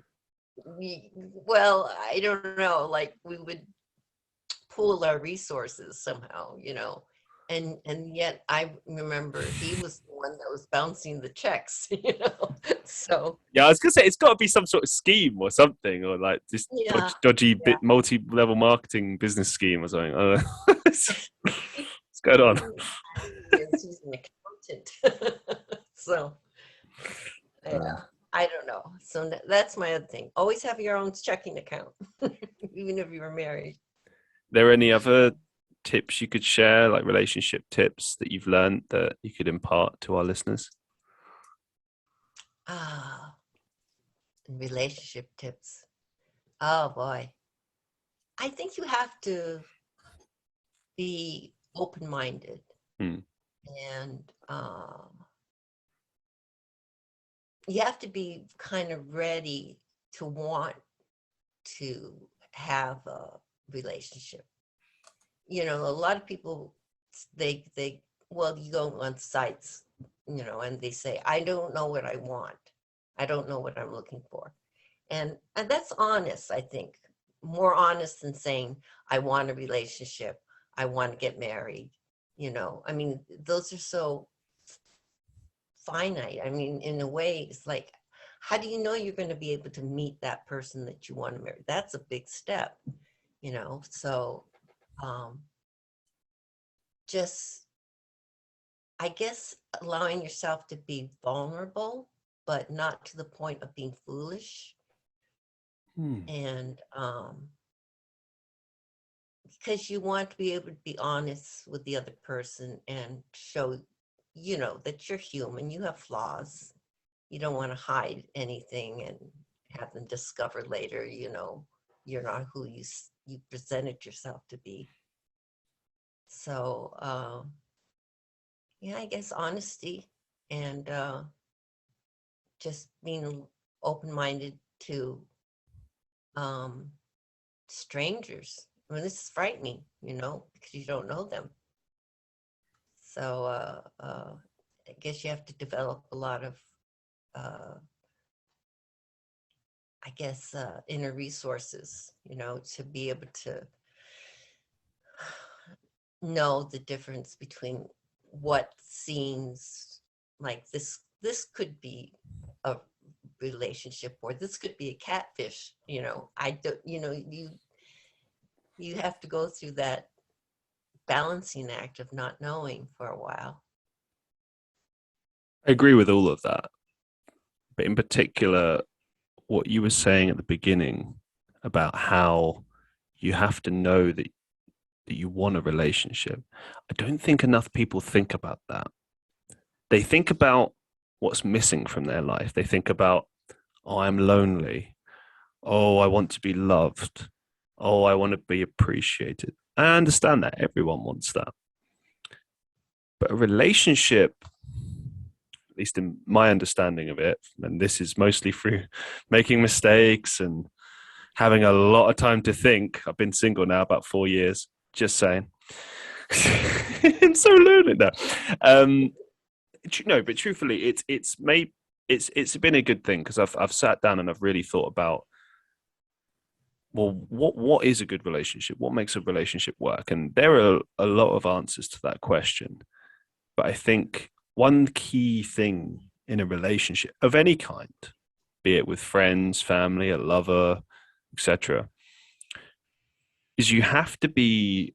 well, I don't know, like we would pool our resources somehow, you know. And yet I remember he was the one that was bouncing the checks, you know. So Yeah, I was gonna say it's got to be some sort of scheme or something, or like this yeah, dodgy yeah. multi-level marketing business scheme or something. I don't know. What's going on? He's an accountant. So yeah, I don't know. So that's my other thing. Always have your own checking account, even if you were married. There any other tips you could share, like relationship tips that you've learned that you could impart to our listeners? Ah, relationship tips. Oh boy. I think you have to be open-minded Hmm. and you have to be kind of ready to want to have a relationship. You know, a lot of people, well, you go on sites, you know, and they say, I don't know what I want. I don't know what I'm looking for. And that's honest, I think, more honest than saying, I want a relationship. I want to get married. You know, I mean, those are so finite. I mean, in a way, it's like, how do you know you're going to be able to meet that person that you want to marry? That's a big step, you know? So um, just, I guess, allowing yourself to be vulnerable, but not to the point of being foolish. Hmm. And because you want to be able to be honest with the other person and show, you know, that you're human, you have flaws. You don't want to hide anything and have them discover later, you know, you're not who you presented yourself to be. So yeah, I guess honesty and just being open-minded to strangers. I mean, this is frightening, you know, because you don't know them. So I guess you have to develop a lot of, I guess, inner resources, you know, to be able to know the difference between what seems like this could be a relationship or this could be a catfish, you know. I don't, you know, you have to go through that balancing act of not knowing for a while. I agree with all of that, but in particular, what you were saying at the beginning about how you have to know that you want a relationship. I don't think enough people think about that. They think about what's missing from their life. They think about, oh, I'm lonely. Oh, I want to be loved. Oh, I want to be appreciated. I understand that. Everyone wants that. But a relationship, at least in my understanding of it, and this is mostly through making mistakes and having a lot of time to think. I've been single now about 4 years. Just saying. I'm so learning that. No, but truthfully, it's been a good thing because I've sat down and I've really thought about, well, what is a good relationship? What makes a relationship work? And there are a lot of answers to that question. But I think one key thing in a relationship of any kind, be it with friends, family, a lover, etc., is you have to be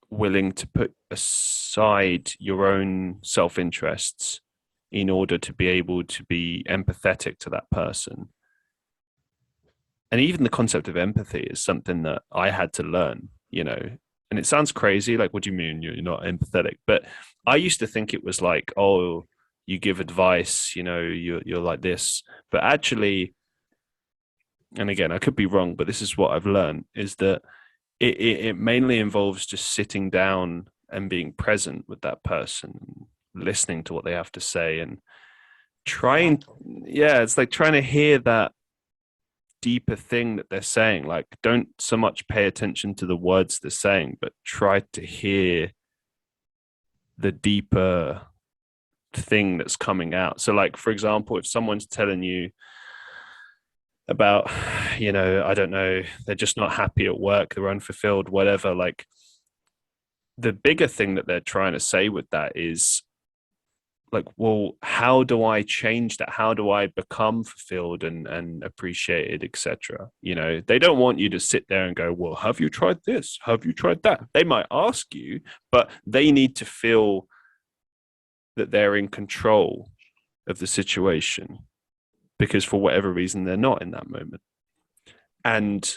willing to put aside your own self-interests in order to be able to be empathetic to that person. And even the concept of empathy is something that I had to learn, you know. And it sounds crazy, like, what do you mean you're not empathetic? But I used to think it was like, oh, you give advice, you know, you're like this. But actually, and again, I could be wrong, but this is what I've learned, is that it mainly involves just sitting down and being present with that person, listening to what they have to say and trying, Exactly. yeah, it's like trying to hear that deeper thing that they're saying. Like, don't so much pay attention to the words they're saying, but try to hear the deeper thing that's coming out. So like, for example, if someone's telling you about, I don't know, they're just not happy at work, they're unfulfilled, whatever, like the bigger thing that they're trying to say with that is like, well, how do I change that? How do I become fulfilled and appreciated, etc.? They don't want you to sit there and go, well, have you tried this? Have you tried that? They might ask you, but they need to feel that they're in control of the situation, because for whatever reason, they're not in that moment. And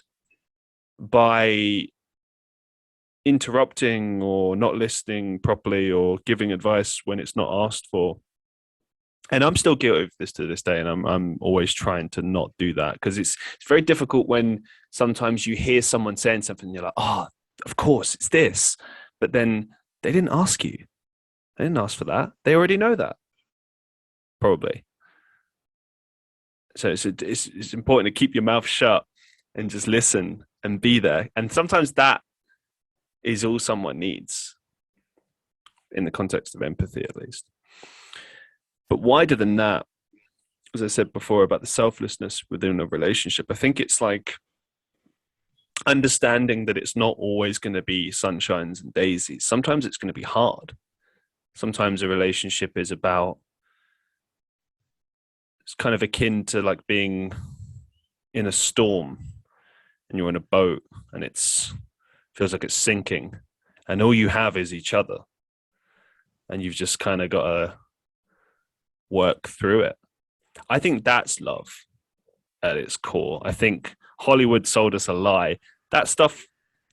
by interrupting or not listening properly or giving advice when it's not asked for, and I'm still guilty of this to this day, and I'm always trying to not do that, because it's very difficult when sometimes you hear someone saying something and you're like, oh, of course it's this, but then they didn't ask you, they didn't ask for that, they already know that probably. So it's important to keep your mouth shut and just listen and be there, and sometimes that is all someone needs in the context of empathy, at least. But wider than that, as I said before about the selflessness within a relationship, I think it's like understanding that it's not always going to be sunshines and daisies. Sometimes it's going to be hard. Sometimes a relationship is about, it's kind of akin to like being in a storm and you're in a boat and feels like it's sinking, and all you have is each other, and you've just kind of got to work through it. I think that's love at its core. I think Hollywood sold us a lie. That stuff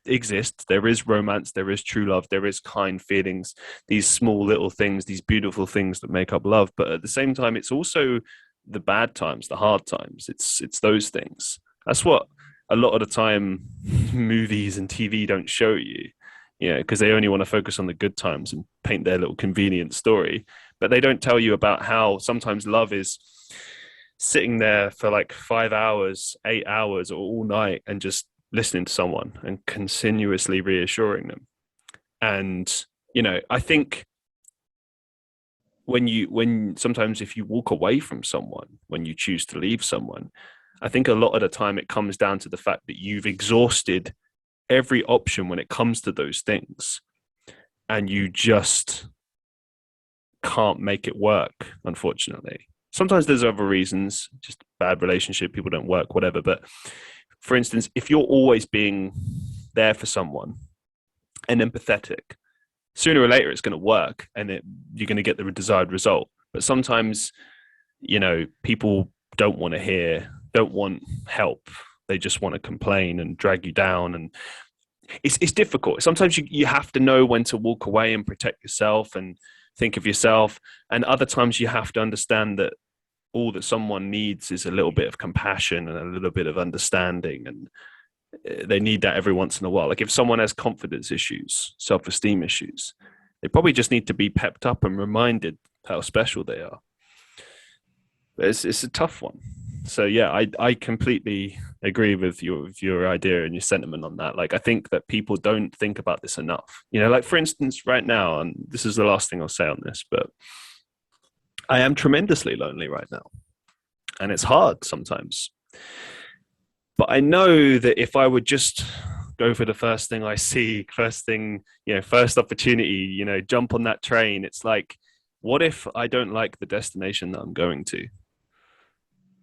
exists. There is romance, there is true love, there is kind feelings, these small little things, these beautiful things that make up love. But at the same time, it's also the bad times, the hard times. It's those things. That's what a lot of the time movies and TV don't show you, because they only want to focus on the good times and paint their little convenient story. But they don't tell you about how sometimes love is sitting there for like 5 hours, 8 hours, or all night and just listening to someone and continuously reassuring them. And, I think when sometimes if you walk away from someone, when you choose to leave someone, I think a lot of the time it comes down to the fact that you've exhausted every option when it comes to those things, and you just can't make it work, unfortunately. Sometimes there's other reasons, just bad relationship, people don't work, whatever. But for instance, if you're always being there for someone and empathetic, sooner or later it's going to work and you're going to get the desired result. But sometimes, people don't want help. They just want to complain and drag you down. And it's difficult. Sometimes you have to know when to walk away and protect yourself and think of yourself. And other times you have to understand that all that someone needs is a little bit of compassion and a little bit of understanding. And they need that every once in a while. Like if someone has confidence issues, self-esteem issues, they probably just need to be pepped up and reminded how special they are. But it's a tough one. So yeah, I completely agree with your idea and your sentiment on that. Like I think that people don't think about this enough. Like for instance, right now, and this is the last thing I'll say on this, but I am tremendously lonely right now. And it's hard sometimes. But I know that if I would just go for the first thing I see, first opportunity, jump on that train, it's like, what if I don't like the destination that I'm going to?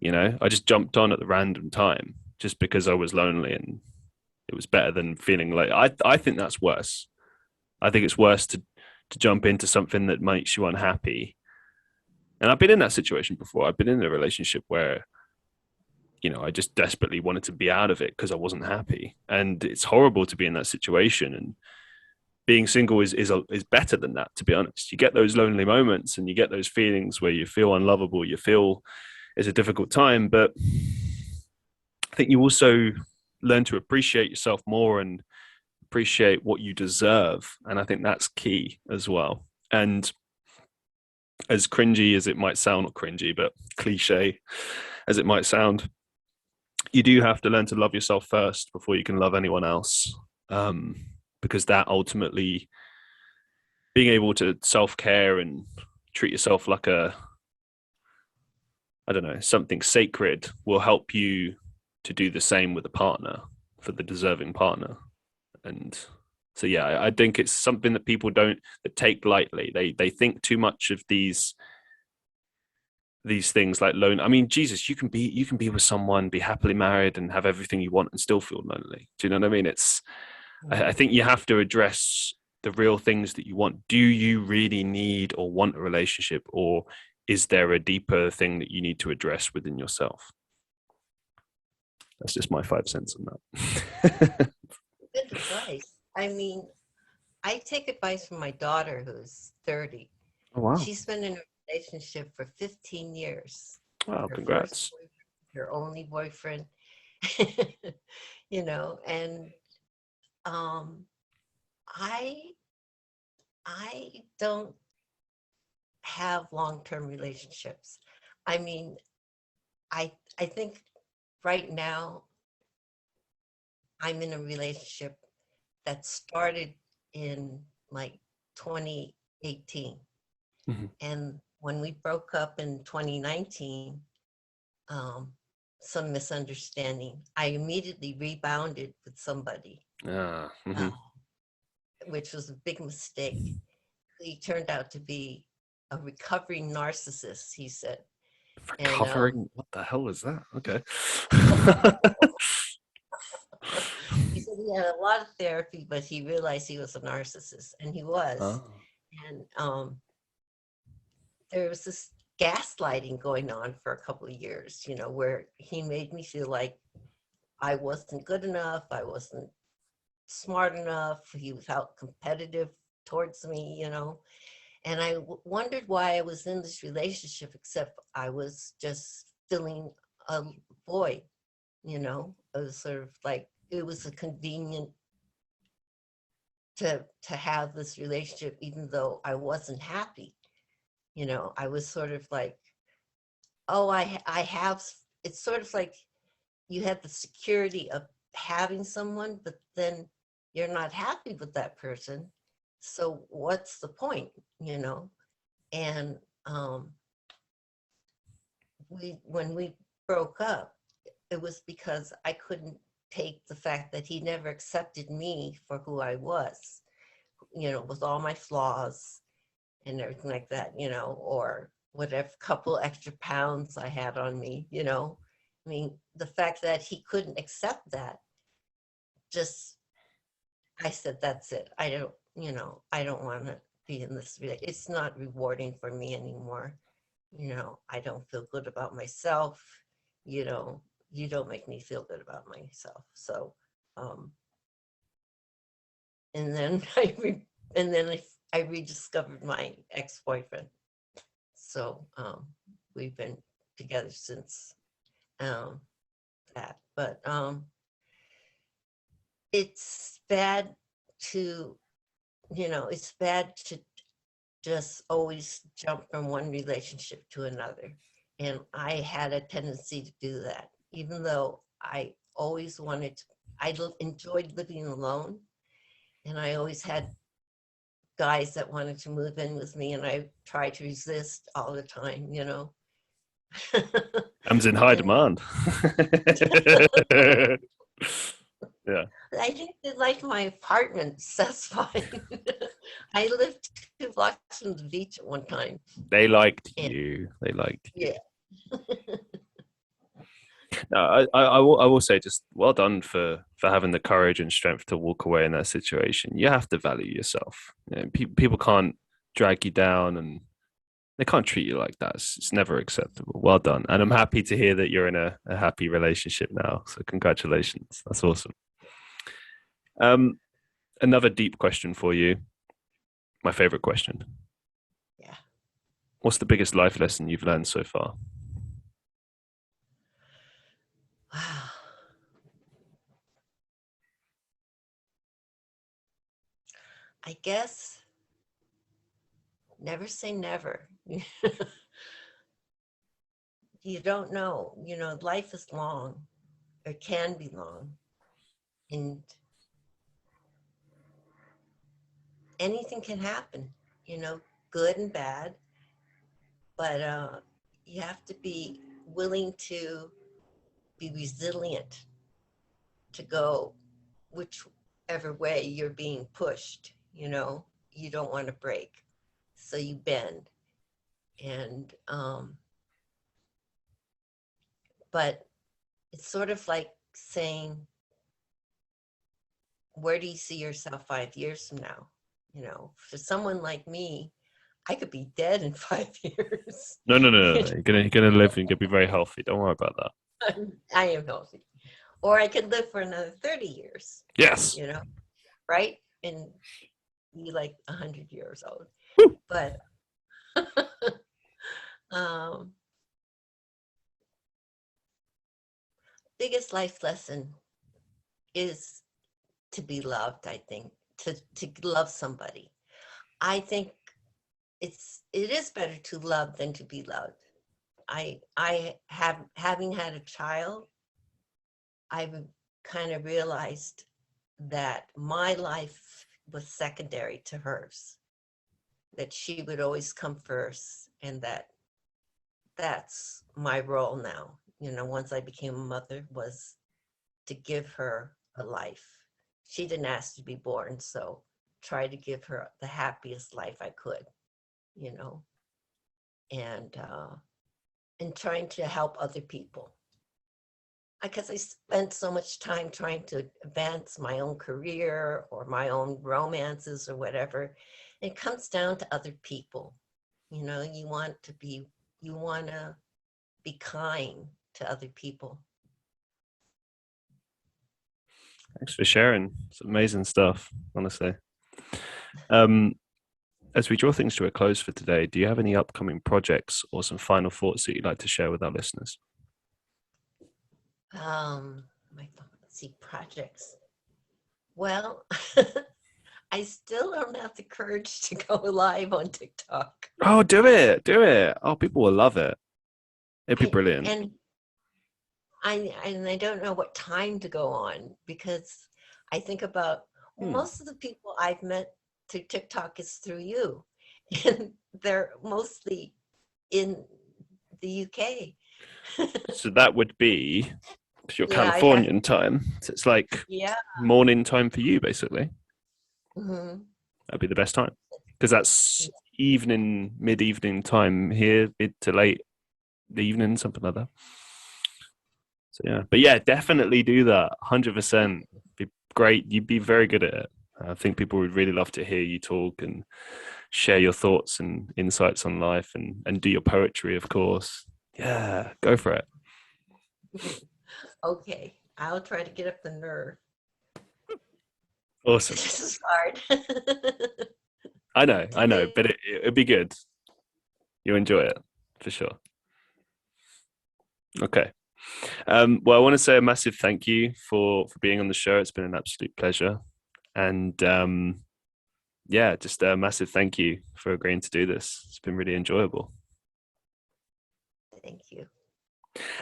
I just jumped on at the random time just because I was lonely, and it was better than feeling like I think that's worse. I think it's worse to jump into something that makes you unhappy. And I've been in that situation before. I've been in a relationship where, I just desperately wanted to be out of it because I wasn't happy. And it's horrible to be in that situation. And being single is better than that, to be honest. You get those lonely moments and you get those feelings where you feel unlovable, you feel it's a difficult time, but I think you also learn to appreciate yourself more and appreciate what you deserve. And I think that's key as well. And as cringy as it might sound, not cringy, but cliche as it might sound, you do have to learn to love yourself first before you can love anyone else. Because that ultimately, being able to self-care and treat yourself like I don't know, something sacred will help you to do the same with a partner, for the deserving partner. And so, yeah, I think it's something that people don't take lightly. They think too much of these things like lone. I mean, Jesus, you can be with someone, be happily married, and have everything you want, and still feel lonely. Do you know what I mean? I think you have to address the real things that you want. Do you really need or want a relationship, or is there a deeper thing that you need to address within yourself? That's just my 5 cents on that. Good advice. I mean, I take advice from my daughter who's 30. Oh, wow. She's been in a relationship for 15 years. Wow, Her congrats. Her only boyfriend, and I don't have long-term relationships. I mean, I think right now I'm in a relationship that started in like 2018. Mm-hmm. And when we broke up in 2019, some misunderstanding, I immediately rebounded with somebody, which was a big mistake. He turned out to be a recovering narcissist, he said. Recovering? What the hell is that? Okay. He said he had a lot of therapy, but he realized he was a narcissist, and he was. Oh. And there was this gaslighting going on for a couple of years, where he made me feel like I wasn't good enough, I wasn't smart enough, he felt competitive towards me, and I wondered why I was in this relationship, except I was just filling a void, it was sort of like, it was a convenient to have this relationship, even though I wasn't happy. I was sort of like, oh, I have, it's sort of like you have the security of having someone, but then you're not happy with that person. So what's the point, And when we broke up, it was because I couldn't take the fact that he never accepted me for who I was, with all my flaws and everything like that, or whatever couple extra pounds I had on me, I mean, the fact that he couldn't accept that, I said, that's it. I don't want to be in this. It's not rewarding for me anymore. I don't feel good about myself. You don't make me feel good about myself. So, and then I rediscovered my ex-boyfriend. So we've been together since that. But it's bad to, it's bad to just always jump from one relationship to another. And I had a tendency to do that, even though I always I enjoyed living alone. And I always had guys that wanted to move in with me, and I tried to resist all the time, Comes in high demand. Yeah. I think they like my apartment. That's fine. I lived 2 blocks from the beach at one time. They liked you. They liked you. Yeah. No, I will say, just well done for having the courage and strength to walk away in that situation. You have to value yourself. People can't drag you down, and they can't treat you like that. It's never acceptable. Well done. And I'm happy to hear that you're in a happy relationship now. So congratulations. That's awesome. Another deep question for you. My favorite question. Yeah. What's the biggest life lesson you've learned so far? Wow. I guess never say never. You don't know. Life is long. It can be long. And anything can happen, good and bad. but you have to be willing to be resilient to go whichever way you're being pushed. You know, you don't want to break, so you bend. And but it's sort of like saying, where do you see yourself 5 years from now? You know, for someone like me, I could be dead in 5 years. No, no, no, You no. You're gonna live and you're gonna be very healthy. Don't worry about that. know, I am healthy. Or I could live for another 30 years, Yes. you know, right? And be like 100 years old. Woo. But um, biggest life lesson is to be loved, I think, to love somebody. I think it is better to love than to be loved. Having had a child, I've kind of realized that my life was secondary to hers, that she would always come first, and that's my role now. You know, once I became a mother, was to give her a life. She didn't ask to be born, so try to give her the happiest life I could, you know, and trying to help other people. Because I spent so much time trying to advance my own career or my own romances or whatever. It comes down to other people. You know, you want to be kind to other people. Thanks for sharing. It's amazing stuff, honestly. As we draw things to a close for today, do you have any upcoming projects or some final thoughts that you'd like to share with our listeners? My fancy projects. Well, I still don't have the courage to go live on TikTok. Oh, do it. Do it. Oh, people will love it. It'd be brilliant. And I don't know what time to go on, because I think about most of the people I've met through TikTok is through you, and they're mostly in the UK. So that would be your Yeah, Californian time. So it's like morning time for you, basically. Mm-hmm. That'd be the best time, because that's evening, mid-evening time here, mid to late evening, something like that. So yeah, but yeah, definitely do that. 100%. Be great. You'd be very good at it. I think people would really love to hear you talk and share your thoughts and insights on life, and do your poetry, of course. Yeah, go for it. Okay, I'll try to get up the nerve. Awesome. This is hard. I know, but it'd be good. You'll enjoy it for sure. Okay. Well, I want to say a massive thank you for being on the show. It's been an absolute pleasure. And yeah, just a massive thank you for agreeing to do this. It's been really enjoyable. Thank you.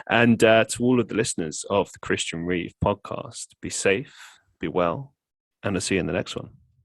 And to all of the listeners of the Christian Reeve podcast, be safe, be well, and I'll see you in the next one.